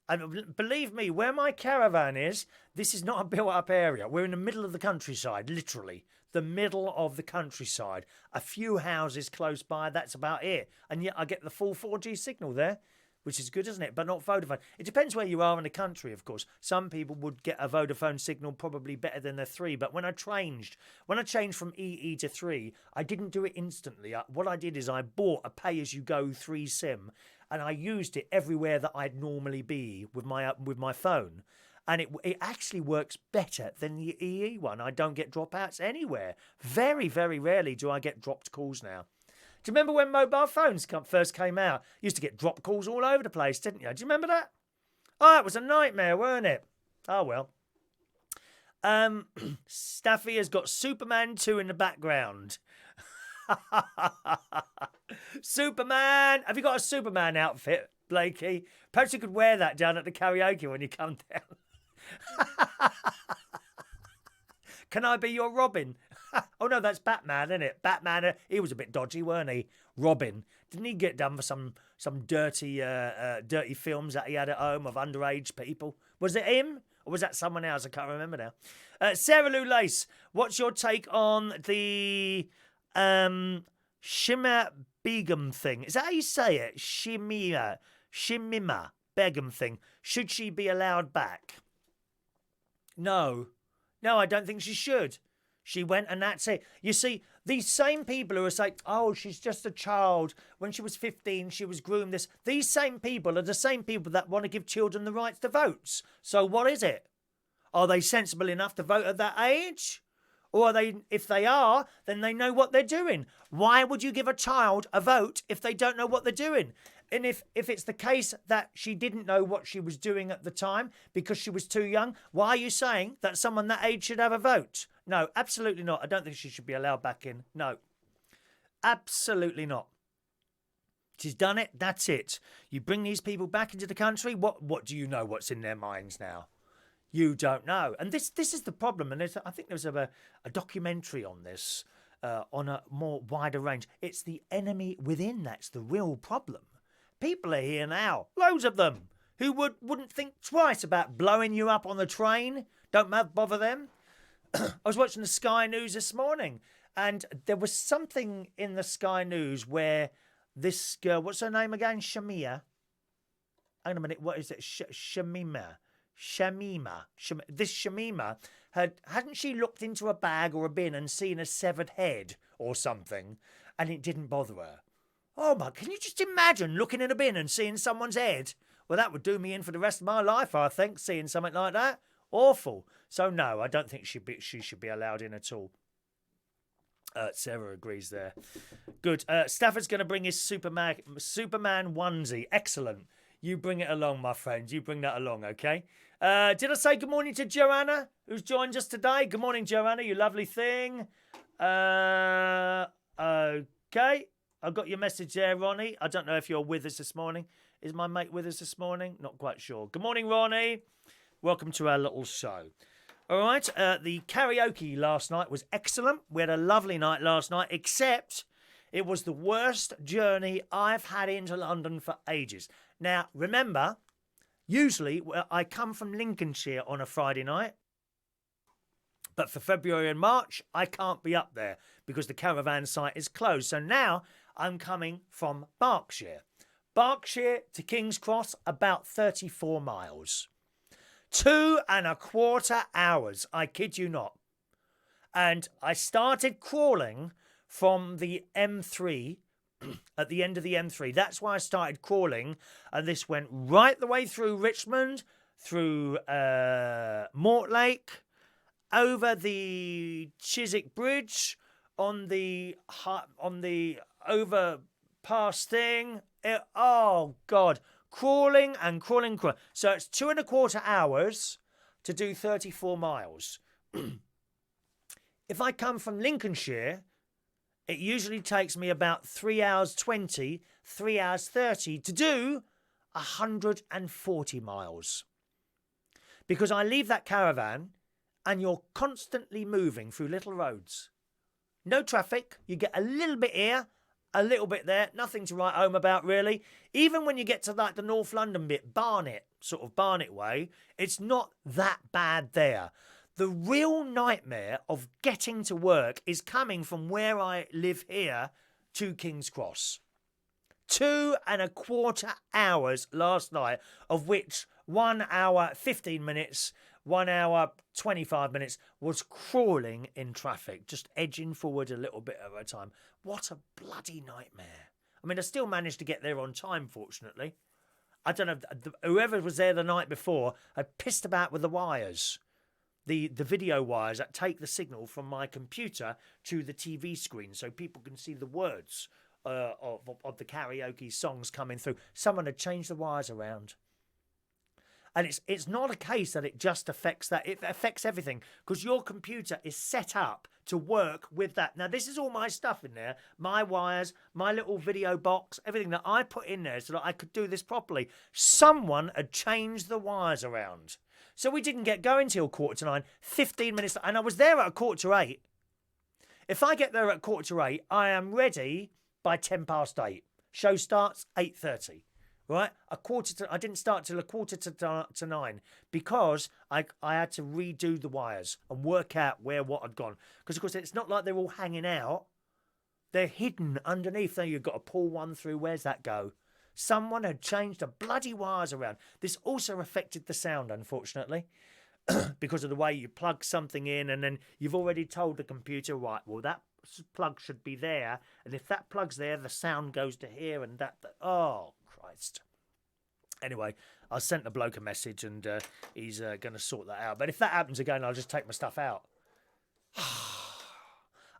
S1: And believe me, where my caravan is, this is not a built-up area. We're in the middle of the countryside, literally. The middle of the countryside. A few houses close by, that's about it. And yet I get the full 4G signal there, which is good, isn't it? But not Vodafone. It depends where you are in the country, of course. Some people would get a Vodafone signal probably better than their 3. But when I changed from EE to 3, I didn't do it instantly. What I did is I bought a pay-as-you-go 3 SIM, and I used it everywhere that I'd normally be with my phone. And it actually works better than the EE one. I don't get dropouts anywhere. Very, very rarely do I get dropped calls now. Do you remember when mobile phones first came out? You used to get drop calls all over the place, didn't you? Do you remember that? Oh, it was a nightmare, weren't it? Oh, well. Staffy has got Superman 2 in the background. Superman! Have you got a Superman outfit, Blakey? Perhaps you could wear that down at the karaoke when you come down. Can I be your Robin? Oh, no, that's Batman, isn't it? Batman, he was a bit dodgy, weren't he? Robin. Didn't he get done for some dirty films that he had at home of underage people? Was it him? Or was that someone else? I can't remember now. Sarah Lou Lace, what's your take on the Shimmer Begum thing? Is that how you say it? Shimima Begum thing. Should she be allowed back? No, I don't think she should. She went and that's it. You see, these same people who are saying, oh, she's just a child. When she was 15, she was groomed this. These same people are the same people that want to give children the rights to vote. So what is it? Are they sensible enough to vote at that age? Or are they, if they are, then they know what they're doing. Why would you give a child a vote if they don't know what they're doing? And if it's the case that she didn't know what she was doing at the time because she was too young, why are you saying that someone that age should have a vote? No, absolutely not. I don't think she should be allowed back in. No, absolutely not. She's done it. That's it. You bring these people back into the country. What do you know what's in their minds now? You don't know. And this is the problem. And I think there's a documentary on this on a more wider range. It's the enemy within that's the real problem. People are here now, loads of them, who wouldn't think twice about blowing you up on the train. Don't bother them. I was watching the Sky News this morning, and there was something in the Sky News where this girl, what's her name again? Shamia. Hang on a minute, what is it? Shamima. This Shamima, hadn't she looked into a bag or a bin and seen a severed head or something, and it didn't bother her? Oh my, can you just imagine looking in a bin and seeing someone's head? Well, that would do me in for the rest of my life, I think, seeing something like that. Awful. So no, I don't think she should be allowed in at all. Sarah agrees there. Good. Stafford's going to bring his Superman onesie. Excellent. You bring it along, my friends. You bring that along, okay? Did I say good morning to Joanna, who's joined us today? Good morning, Joanna, you lovely thing. Okay. I've got your message there, Ronnie. I don't know if you're with us this morning. Is my mate with us this morning? Not quite sure. Good morning, Ronnie. Welcome to our little show. All right. The karaoke last night was excellent. We had a lovely night last night, except it was the worst journey I've had into London for ages. Now, remember, usually I come from Lincolnshire on a Friday night. But for February and March, I can't be up there because the caravan site is closed. So now I'm coming from Berkshire. Berkshire to King's Cross, about 34 miles. 2.25 hours, I kid you not. And I started crawling from the M3, at the end of the M3. That's why I started crawling. And this went right the way through Richmond, through Mortlake, over the Chiswick Bridge, on the overpass thing. Oh, God. Crawling and crawling. So it's 2.25 hours to do 34 miles. If I come from Lincolnshire, it usually takes me about 3 hours 20, 3 hours 30 to do 140 miles. Because I leave that caravan and you're constantly moving through little roads. No traffic. You get a little bit here, a little bit there. Nothing to write home about, really. Even when you get to like the North London bit, Barnet, sort of Barnet way, it's not that bad there. The real nightmare of getting to work is coming from where I live here to King's Cross. 2.25 hours last night, of which 1 hour 15 minutes, 1 hour 25 minutes was crawling in traffic, just edging forward a little bit at a time. What a bloody nightmare. I mean, I still managed to get there on time, fortunately. I don't know, whoever was there the night before had pissed about with the wires. The video wires that take the signal from my computer to the TV screen so people can see the words of the karaoke songs coming through. Someone had changed the wires around. And it's not a case that it just affects that. It affects everything because your computer is set up to work with that. Now, this is all my stuff in there. My wires, my little video box, everything that I put in there so that I could do this properly. Someone had changed the wires around. So we didn't get going till 8:45, 15 minutes. And I was there at 7:45. If I get there at 7:45, I am ready by 8:10. Show starts 8:30. Right, I didn't start till 8:45 because I had to redo the wires and work out where what had gone. Because of course it's not like they're all hanging out; they're hidden underneath. There you've got to pull one through. Where's that go? Someone had changed the bloody wires around. This also affected the sound, unfortunately, because of the way you plug something in, and then you've already told the computer, right? Well, that plug should be there, and if that plug's there, the sound goes to here, and that. Oh. Anyway, I sent the bloke a message and he's going to sort that out. But if that happens again, I'll just take my stuff out.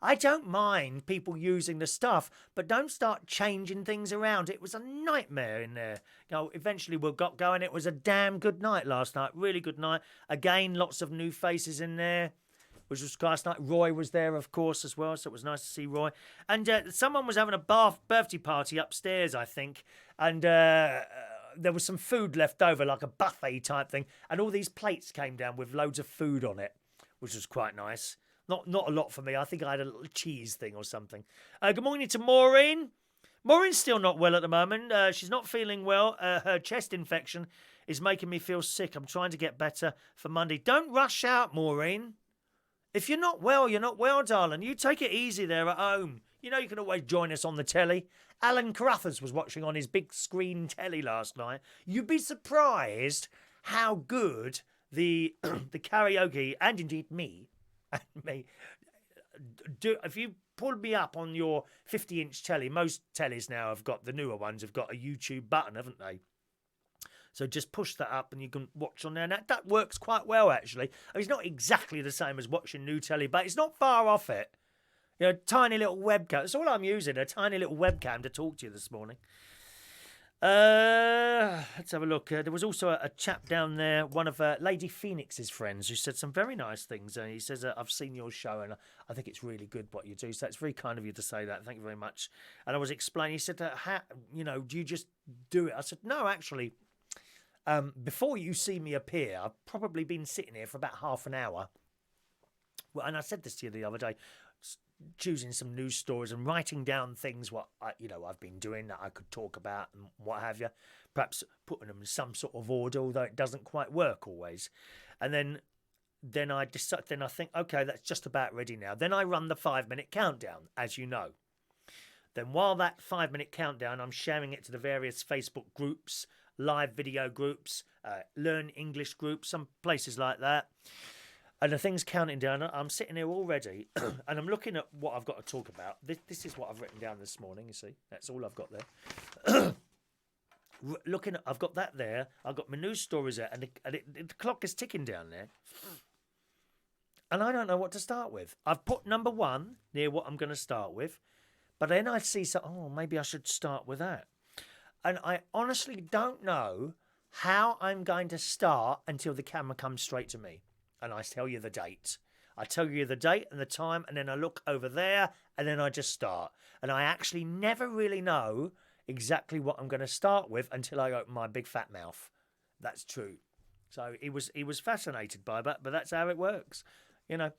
S1: I don't mind people using the stuff, but don't start changing things around. It was a nightmare in there. You know, eventually we got going. It was a damn good night last night. Really good night. Again, lots of new faces in there, which was last night. Roy was there, of course, as well, so it was nice to see Roy. And someone was having a birthday party upstairs, I think, and there was some food left over, like a buffet type thing, and all these plates came down with loads of food on it, which was quite nice. Not a lot for me. I think I had a little cheese thing or something. Good morning to Maureen. Maureen's still not well at the moment. She's not feeling well. Her chest infection is making me feel sick. I'm trying to get better for Monday. Don't rush out, Maureen. If you're not well, you're not well, darling. You take it easy there at home. You know you can always join us on the telly. Alan Carruthers was watching on his big screen telly last night. You'd be surprised how good the karaoke, and indeed me, do. If you pull me up on your 50-inch telly, most tellies now have got, the newer ones have got a YouTube button, haven't they? So just push that up and you can watch on there. Now, that works quite well, actually. I mean, it's not exactly the same as watching new telly, but it's not far off it. You know, tiny little webcam. That's all I'm using, a tiny little webcam to talk to you this morning. Let's have a look. There was also a chap down there, one of Lady Phoenix's friends, who said some very nice things. He says, I've seen your show and I think it's really good what you do. So it's very kind of you to say that. Thank you very much. And I was explaining, he said, do you just do it? I said, no, actually, before you see me appear, I've probably been sitting here for about half an hour. Well, and I said this to you the other day, choosing some news stories and writing down things what I've been doing that I could talk about and what have you, perhaps putting them in some sort of order, although it doesn't quite work always. And then I decide, then I think, okay, that's just about ready now. Then I run the 5-minute countdown, as you know. Then while that 5-minute countdown, I'm sharing it to the various Facebook groups, live video groups, Learn English groups, some places like that. And the thing's counting down. I'm sitting here already, and I'm looking at what I've got to talk about. This is what I've written down this morning, you see. That's all I've got there. I've got that there. I've got my news stories there, and the clock is ticking down there. And I don't know what to start with. I've put number 1 near what I'm going to start with, but then I see, maybe I should start with that. And I honestly don't know how I'm going to start until the camera comes straight to me. And I tell you the date. I tell you the date and the time, and then I look over there, and then I just start. And I actually never really know exactly what I'm going to start with until I open my big fat mouth. That's true. So he was fascinated by that, but that's how it works, you know.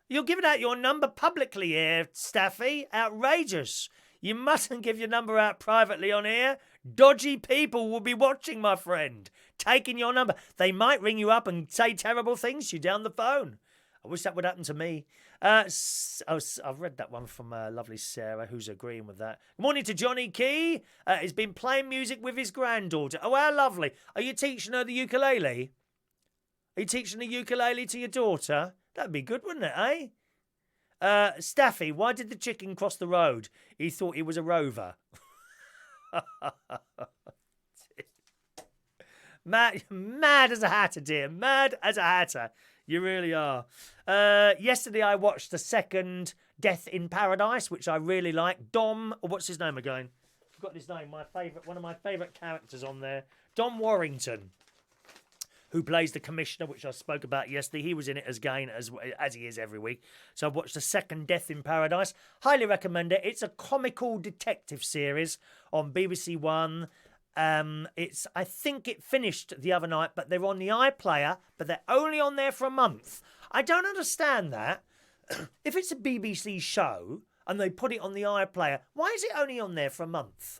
S1: You're giving out your number publicly here, Staffy. Outrageous. You mustn't give your number out privately on here. Dodgy people will be watching, my friend. Taking your number. They might ring you up and say terrible things to you down the phone. I wish that would happen to me. I've read that one from lovely Sarah, who's agreeing with that. Good morning to Johnny Key. He's been playing music with his granddaughter. Oh, how lovely. Are you teaching her the ukulele? Are you teaching the ukulele to your daughter? That'd be good, wouldn't it, eh? Staffy, why did the chicken cross the road? He thought he was a rover. Mad as a hatter, dear. Mad as a hatter. You really are. Yesterday I watched the second Death in Paradise, which I really like. Dom, or what's his name again? I've forgotten his name. One of my favourite characters on there. Dom Warrington, who plays the commissioner, which I spoke about yesterday. He was in it as Glen, as he is every week. So I've watched the second Death in Paradise. Highly recommend it. It's a comical detective series on BBC One. I think it finished the other night, but they're on the iPlayer, but they're only on there for a month. I don't understand that. If it's a BBC show and they put it on the iPlayer, why is it only on there for a month?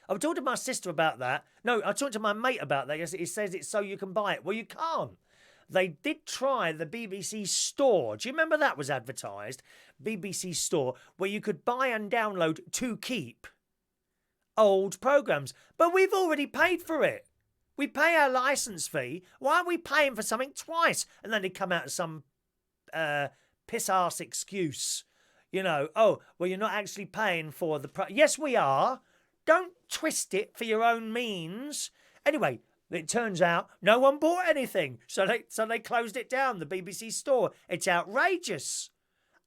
S1: I've talked to my sister about that. No, I talked to my mate about that. He says it's so you can buy it. Well, you can't. They did try the BBC Store. Do you remember that was advertised? BBC Store, where you could buy and download to keep old programmes. But we've already paid for it. We pay our licence fee. Why are we paying for something twice? And then they come out with some piss-arse excuse. You know, oh, well, you're not actually paying for the... Yes, we are. Don't twist it for your own means. Anyway, it turns out no one bought anything. So they closed it down, the BBC Store. It's outrageous.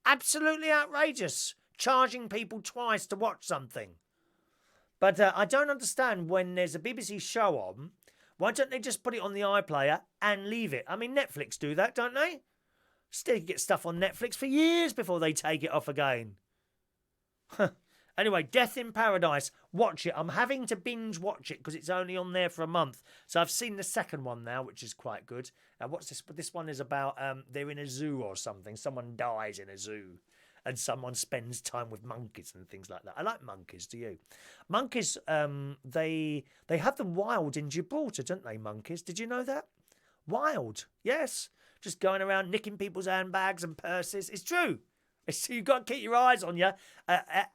S1: Absolutely outrageous. Charging people twice to watch something. But I don't understand when there's a BBC show on, why don't they just put it on the iPlayer and leave it? I mean, Netflix do that, don't they? Still get stuff on Netflix for years before they take it off again. Anyway, Death in Paradise. Watch it. I'm having to binge watch it because it's only on there for a month. So I've seen the second one now, which is quite good. Now, what's this? But this one is about they're in a zoo or something. Someone dies in a zoo. And someone spends time with monkeys and things like that. I like monkeys, do you? Monkeys, they have them wild in Gibraltar, don't they, monkeys? Did you know that? Wild, yes. Just going around nicking people's handbags and purses. It's true. You've got to keep your eyes on you,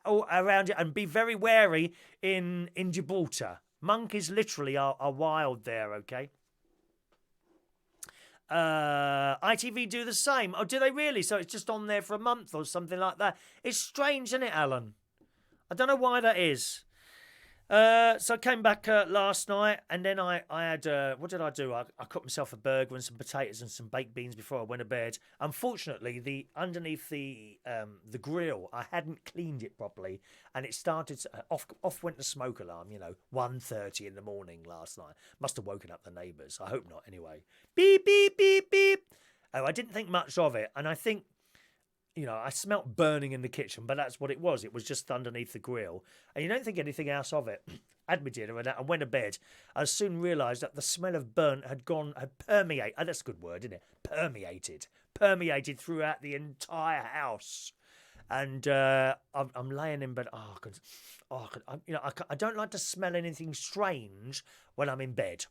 S1: all around you, and be very wary in Gibraltar. Monkeys literally are wild there, okay? ITV do the same. Oh, do they really? So it's just on there for a month or something like that. It's strange, isn't it, Alan? I don't know why that is. So I came back last night, and then I had what did I do? I cooked myself a burger and some potatoes and some baked beans before I went to bed. Unfortunately, the underneath the grill, I hadn't cleaned it properly, and it started off went the smoke alarm. 1:30 in the morning last night. Must have woken up the neighbours. I hope not. Anyway, beep beep beep beep. Oh, I didn't think much of it, and I think. I smelt burning in the kitchen, but that's what it was. It was just underneath the grill. And you don't think anything else of it. Had my dinner and I went to bed. I soon realised that the smell of burnt had permeated. Oh, that's a good word, isn't it? Permeated throughout the entire house. And I'm laying in bed. I don't like to smell anything strange when I'm in bed,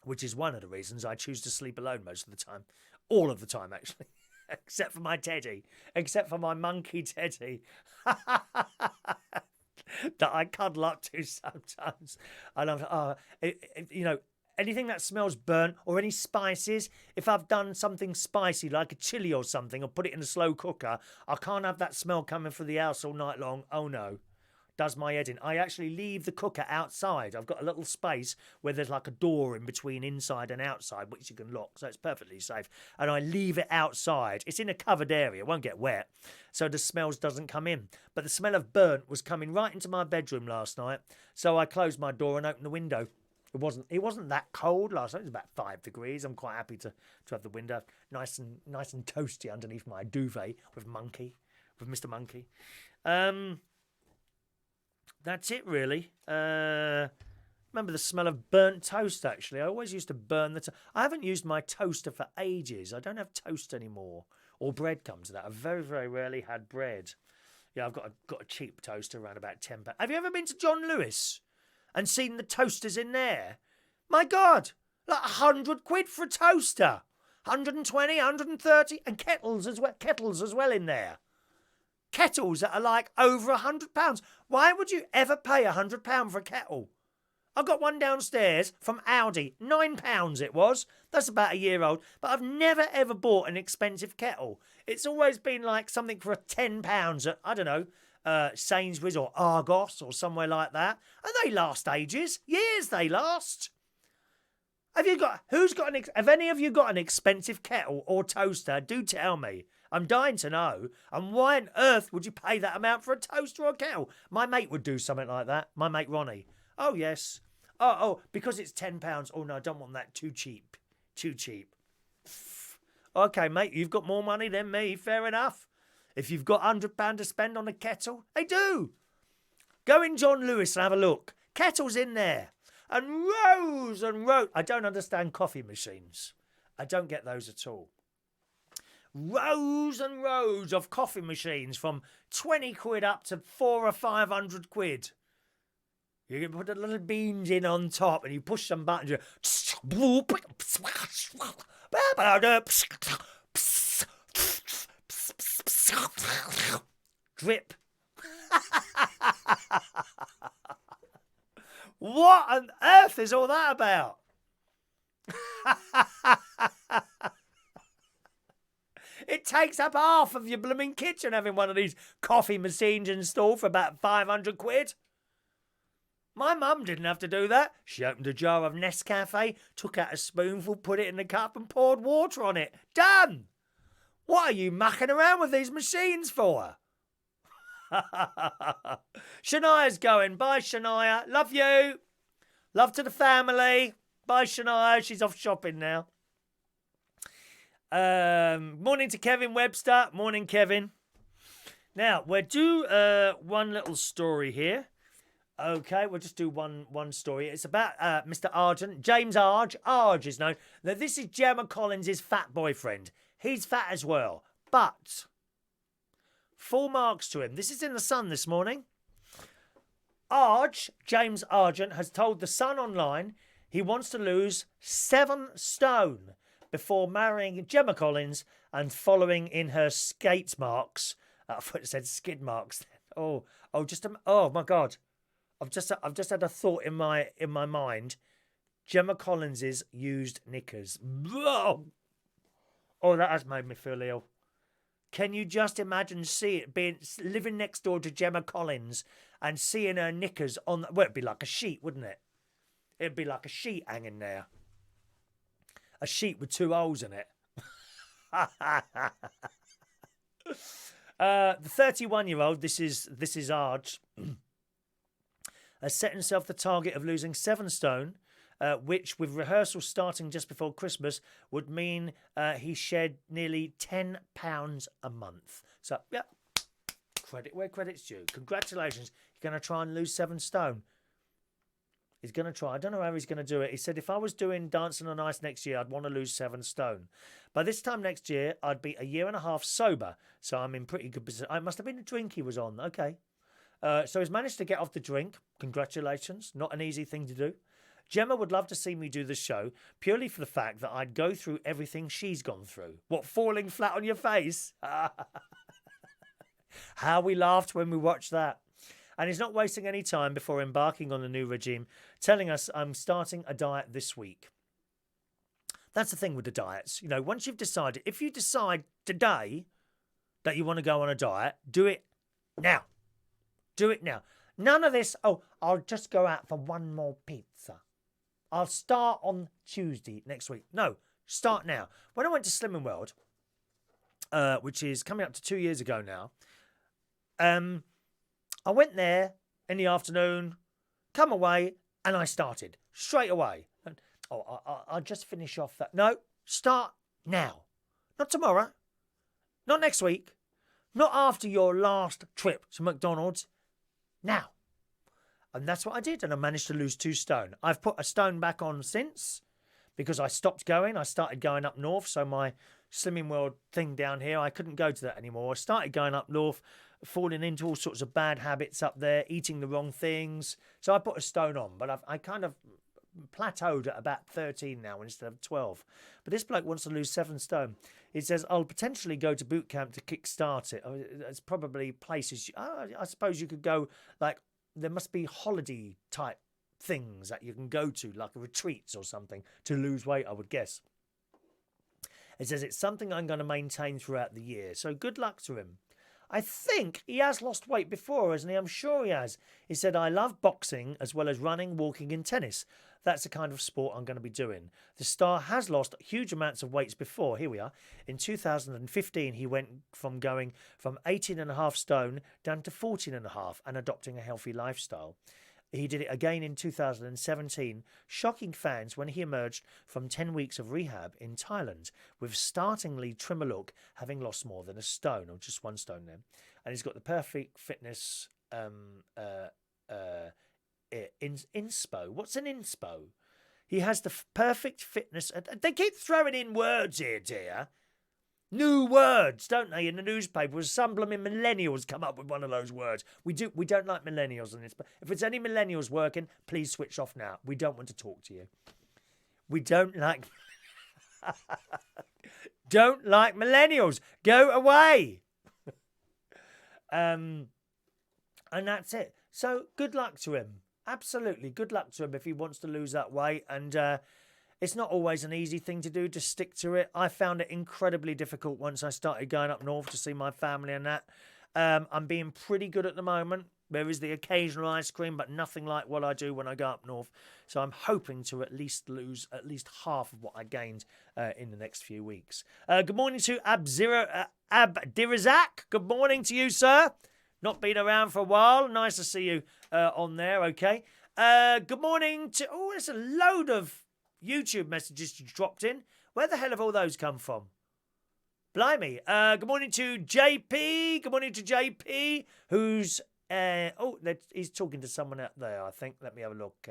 S1: which is one of the reasons I choose to sleep alone most of the time. All of the time, actually. Except for my teddy. Except for my monkey teddy. That I cuddle up to sometimes. And anything that smells burnt or any spices, if I've done something spicy like a chili or something or put it in a slow cooker, I can't have that smell coming through the house all night long. Oh no. Does my head in. I actually leave the cooker outside. I've got a little space where there's like a door in between inside and outside, which you can lock, so it's perfectly safe. And I leave it outside. It's in a covered area. It won't get wet, so the smells doesn't come in. But the smell of burnt was coming right into my bedroom last night, so I closed my door and opened the window. It wasn't that cold last night. It was about 5 degrees. I'm quite happy to have the window nice and toasty underneath my duvet with Mr. Monkey. That's it, really. Remember the smell of burnt toast, actually. I always used to burn I haven't used my toaster for ages. I don't have toast anymore. Or bread comes to that. I've very, very rarely had bread. Yeah, I've got a cheap toaster around about £10. Have you ever been to John Lewis and seen the toasters in there? My God, like £100 for a toaster. 120, 130, and kettles as well in there. Kettles that are like over £100. Why would you ever pay £100 for a kettle? I got one downstairs from Aldi. £9 it was. That's about a year old. But I've never ever bought an expensive kettle. It's always been like something for £10 at, I don't know, Sainsbury's or Argos or somewhere like that. And they last ages. Years they last. Have any of you got an expensive kettle or toaster? Do tell me. I'm dying to know. And why on earth would you pay that amount for a toaster or a kettle? My mate would do something like that. My mate Ronnie. Oh, yes. Oh, because it's £10. Oh, no, I don't want that. Too cheap. Okay, mate, you've got more money than me. Fair enough. If you've got £100 to spend on a kettle, they do. Go in John Lewis and have a look. Kettles in there. And rows and rows. I don't understand coffee machines. I don't get those at all. Rows and rows of coffee machines from 20 quid up to 400 or 500 quid. You can put the little beans in on top and you push some buttons. Drip. What on earth is all that about? It takes up half of your blooming kitchen having one of these coffee machines installed for about 500 quid. My mum didn't have to do that. She opened a jar of Nescafe, took out a spoonful, put it in the cup and poured water on it. Done! What are you mucking around with these machines for? Shania's going. Bye, Shania. Love you. Love to the family. Bye, Shania. She's off shopping now. Morning to Kevin Webster. Morning, Kevin. Now, we'll do one little story here. Okay, we'll just do one story. It's about Mr. Argent. James Arg. Arg is known. Now, this is Gemma Collins' fat boyfriend. He's fat as well. But, full marks to him. This is in The Sun this morning. James Argent, has told The Sun online he wants to lose 7 stone before marrying Gemma Collins and following in her skate marks. I thought it said skid marks. Oh my God. I've just had a thought in my mind. Gemma Collins's used knickers. Oh, that has made me feel ill. Can you just imagine living next door to Gemma Collins and seeing her knickers on? Well, it'd be like a sheet, wouldn't it? It'd be like a sheet hanging there. A sheet with 2 holes in it. The 31-year-old, this is Arg, has set himself the target of losing 7 stone, which, with rehearsals starting just before Christmas, would mean he shed nearly £10 a month. So, yeah, credit where credit's due. Congratulations. You're going to try and lose 7 stone. He's going to try. I don't know how he's going to do it. He said, if I was doing Dancing on Ice next year, I'd want to lose 7 stone. By this time next year, I'd be a year and a half sober. So I'm in pretty good position. It must have been a drink he was on. Okay. So he's managed to get off the drink. Congratulations. Not an easy thing to do. Gemma would love to see me do the show purely for the fact that I'd go through everything she's gone through. What, falling flat on your face? How we laughed when we watched that. And he's not wasting any time before embarking on the new regime, telling us I'm starting a diet this week. That's the thing with the diets. You know, once you've decided, if you decide today that you want to go on a diet, do it now. Do it now. None of this, I'll just go out for one more pizza. I'll start on Tuesday next week. No, start now. When I went to Slimming World, which is coming up to 2 years ago now, I went there in the afternoon, come away, and I started straight away. And, I'll just finish off that. No, start now. Not tomorrow. Not next week. Not after your last trip to McDonald's. Now. And that's what I did, and I managed to lose 2 stone. I've put a stone back on since because I stopped going. I started going up north, so my Slimming World thing down here, I couldn't go to that anymore. I started going up north, falling into all sorts of bad habits up there, eating the wrong things. So I put a stone on, but I kind of plateaued at about 13 now instead of 12. But this bloke wants to lose 7 stone. He says, I'll potentially go to boot camp to kickstart it. It's probably places. I suppose you could go, like, there must be holiday type things that you can go to, like retreats or something, to lose weight, I would guess. It says it's something I'm going to maintain throughout the year. So good luck to him. I think he has lost weight before, hasn't he? I'm sure he has. He said, I love boxing as well as running, walking and tennis. That's the kind of sport I'm going to be doing. The star has lost huge amounts of weights before. Here we are. In 2015, he went from going from 18.5 stone down to 14.5 and adopting a healthy lifestyle. He did it again in 2017, shocking fans when he emerged from 10 weeks of rehab in Thailand, with startlingly trimmer look, having lost more than a stone, or just 1 stone then. And he's got the perfect fitness inspo. What's an inspo? He has the perfect fitness. They keep throwing in words here, dear. New words, don't they, in the newspapers? Some blooming millennials come up with one of those words. We don't like millennials on this. But if it's any millennials working, please switch off now. We don't want to talk to you. We don't like... don't like millennials. Go away. And that's it. So good luck to him. Absolutely. Good luck to him if he wants to lose that weight. And it's not always an easy thing to do, to stick to it. I found it incredibly difficult once I started going up north to see my family and that. I'm being pretty good at the moment. There is the occasional ice cream, but nothing like what I do when I go up north. So I'm hoping to at least lose at least half of what I gained in the next few weeks. Good morning to Abdirazak. Good morning to you, sir. Not been around for a while. Nice to see you on there, okay. Good morning to... Oh, there's a load of YouTube messages you dropped in. Where the hell have all those come from? Blimey. Good morning to JP. Good morning to JP, who's... he's talking to someone out there, I think. Let me have a look.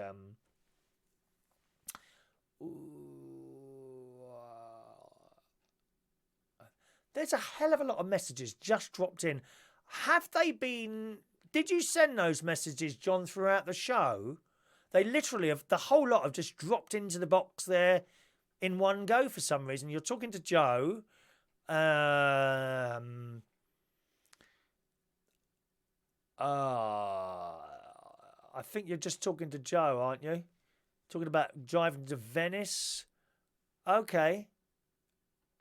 S1: There's a hell of a lot of messages just dropped in. Have they been... Did you send those messages, John, throughout the show? They literally have... The whole lot have just dropped into the box there in one go for some reason. You're talking to Joe. I think you're just talking to Joe, aren't you? Talking about driving to Venice. Okay.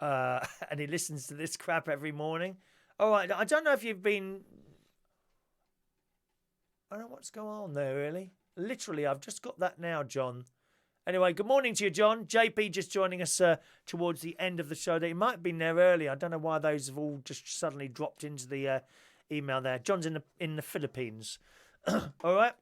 S1: And he listens to this crap every morning. All right, I don't know if you've been... I don't know what's going on there, really. Literally, I've just got that now, John. Anyway, good morning to you, John. JP just joining us towards the end of the show. They might have been there early. I don't know why those have all just suddenly dropped into the email there. John's in the Philippines. All right.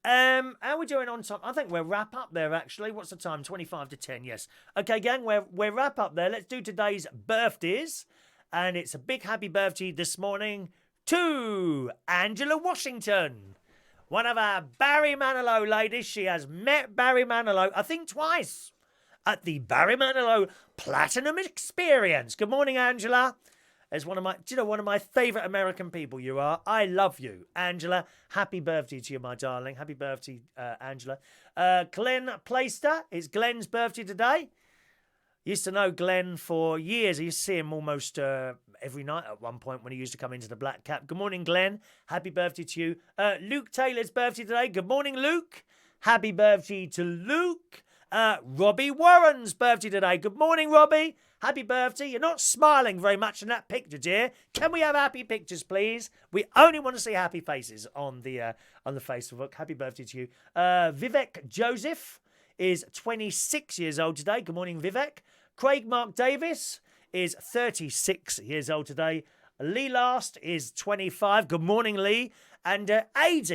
S1: How are we doing on time? I think we'll wrap up there, actually. What's the time? 25 to 10, yes. Okay, gang, we're wrap up there. Let's do today's birthdays. And it's a big happy birthday this morning to Angela Washington. One of our Barry Manilow ladies. She has met Barry Manilow, I think twice, at the Barry Manilow Platinum Experience. Good morning, Angela. As one of my favourite American people you are. I love you, Angela. Happy birthday to you, my darling. Happy birthday, Angela. Glen Plaister. It's Glen's birthday today. Used to know Glen for years. I used to see him almost every night at one point when he used to come into the Black Cap. Good morning, Glen. Happy birthday to you. Luke Taylor's birthday today. Good morning, Luke. Happy birthday to Luke. Robbie Warren's birthday today. Good morning, Robbie. Happy birthday. You're not smiling very much in that picture, dear. Can we have happy pictures, please? We only want to see happy faces on the Facebook. Happy birthday to you. Vivek Joseph is 26 years old today. Good morning, Vivek. Craig Mark Davis is 36 years old today. Lee Last is 25. Good morning, Lee. And AD,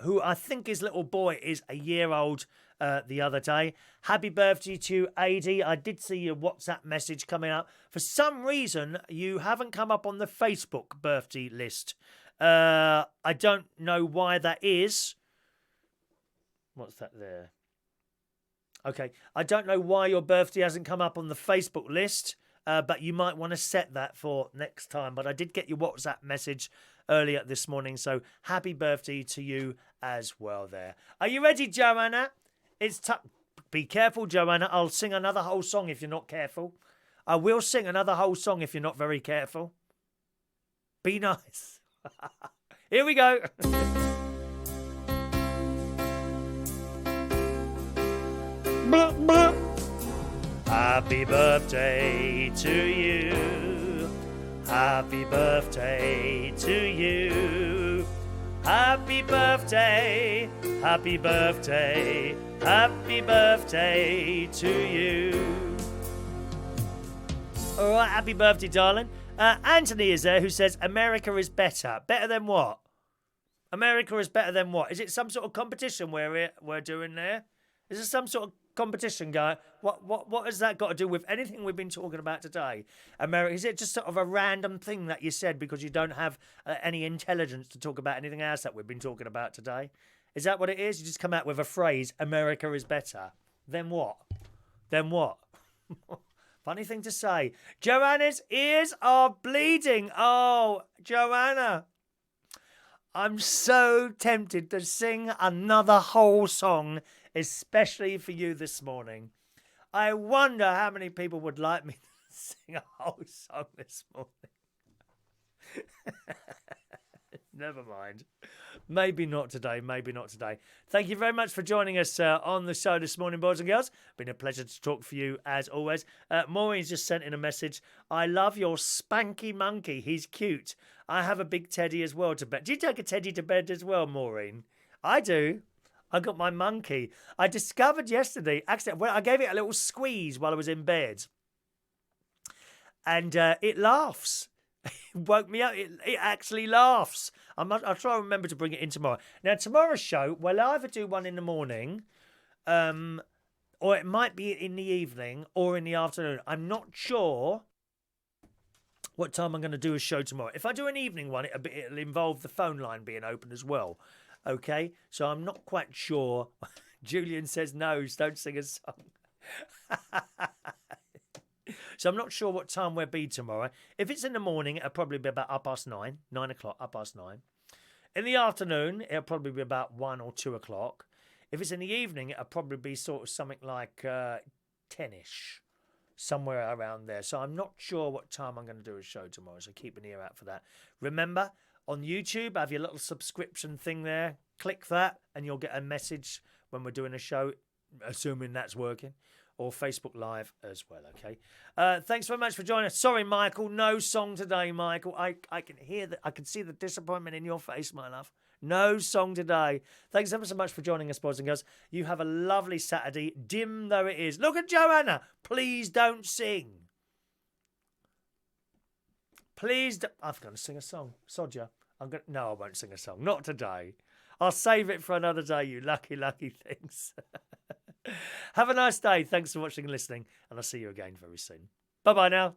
S1: who I think his little boy is a year old the other day. Happy birthday to AD. I did see your WhatsApp message coming up. For some reason, you haven't come up on the Facebook birthday list. I don't know why that is. What's that there? Okay, I don't know why your birthday hasn't come up on the Facebook list, but you might want to set that for next time. But I did get your WhatsApp message earlier this morning, so happy birthday to you as well there. Are you ready, Joanna? Be careful, Joanna. I'll sing another whole song if you're not careful. I will sing another whole song if you're not very careful. Be nice. Here we go. Happy birthday to you. Happy birthday to you. Happy birthday. Happy birthday. Happy birthday to you. All right, happy birthday, darling. Anthony is there who says America is better. Better than what? America is better than what? Is it some sort of competition we're doing there? Is there some sort of competition going? What has that got to do with anything we've been talking about today? America, is it just sort of a random thing that you said because you don't have any intelligence to talk about anything else that we've been talking about today? Is that what it is? You just come out with a phrase, America is better. Then what? Then what? Funny thing to say. Joanna's ears are bleeding. Oh, Joanna. I'm so tempted to sing another whole song, especially for you this morning. I wonder how many people would like me to sing a whole song this morning. Never mind. Maybe not today. Maybe not today. Thank you very much for joining us on the show this morning, boys and girls. Been a pleasure to talk for you as always. Maureen's just sent in a message. I love your spanky monkey. He's cute. I have a big teddy as well to bed. Do you take a teddy to bed as well, Maureen? I do. I got my monkey. I discovered yesterday, actually, well, I gave it a little squeeze while I was in bed. And it laughs. It woke me up. It actually laughs. I'll try and remember to bring it in tomorrow. Now, tomorrow's show, we'll either do one in the morning, or it might be in the evening or in the afternoon. I'm not sure what time I'm going to do a show tomorrow. If I do an evening one, it'll involve the phone line being open as well. Okay? So I'm not quite sure. Julian says no, don't sing a song. So I'm not sure what time we'll be tomorrow. If it's in the morning, it'll probably be about 9:30, 9 o'clock, 9:30. In the afternoon, it'll probably be about 1 or 2 o'clock. If it's in the evening, it'll probably be sort of something like 10-ish, somewhere around there. So I'm not sure what time I'm going to do a show tomorrow, so keep an ear out for that. Remember, on YouTube, I have your little subscription thing there. Click that, and you'll get a message when we're doing a show, assuming that's working. or Facebook Live as well, okay? Thanks very much for joining us. Sorry, Michael, no song today, Michael. I can hear that. I can see the disappointment in your face, my love. No song today. Thanks ever so much for joining us, boys and girls. You have a lovely Saturday, dim though it is. Look at Joanna. Please don't sing. Please don't. I'm going to sing a song. Sodja. No, I won't sing a song. Not today. I'll save it for another day, you lucky, lucky things. Have a nice day. Thanks for watching and listening, and I'll see you again very soon. Bye-bye now.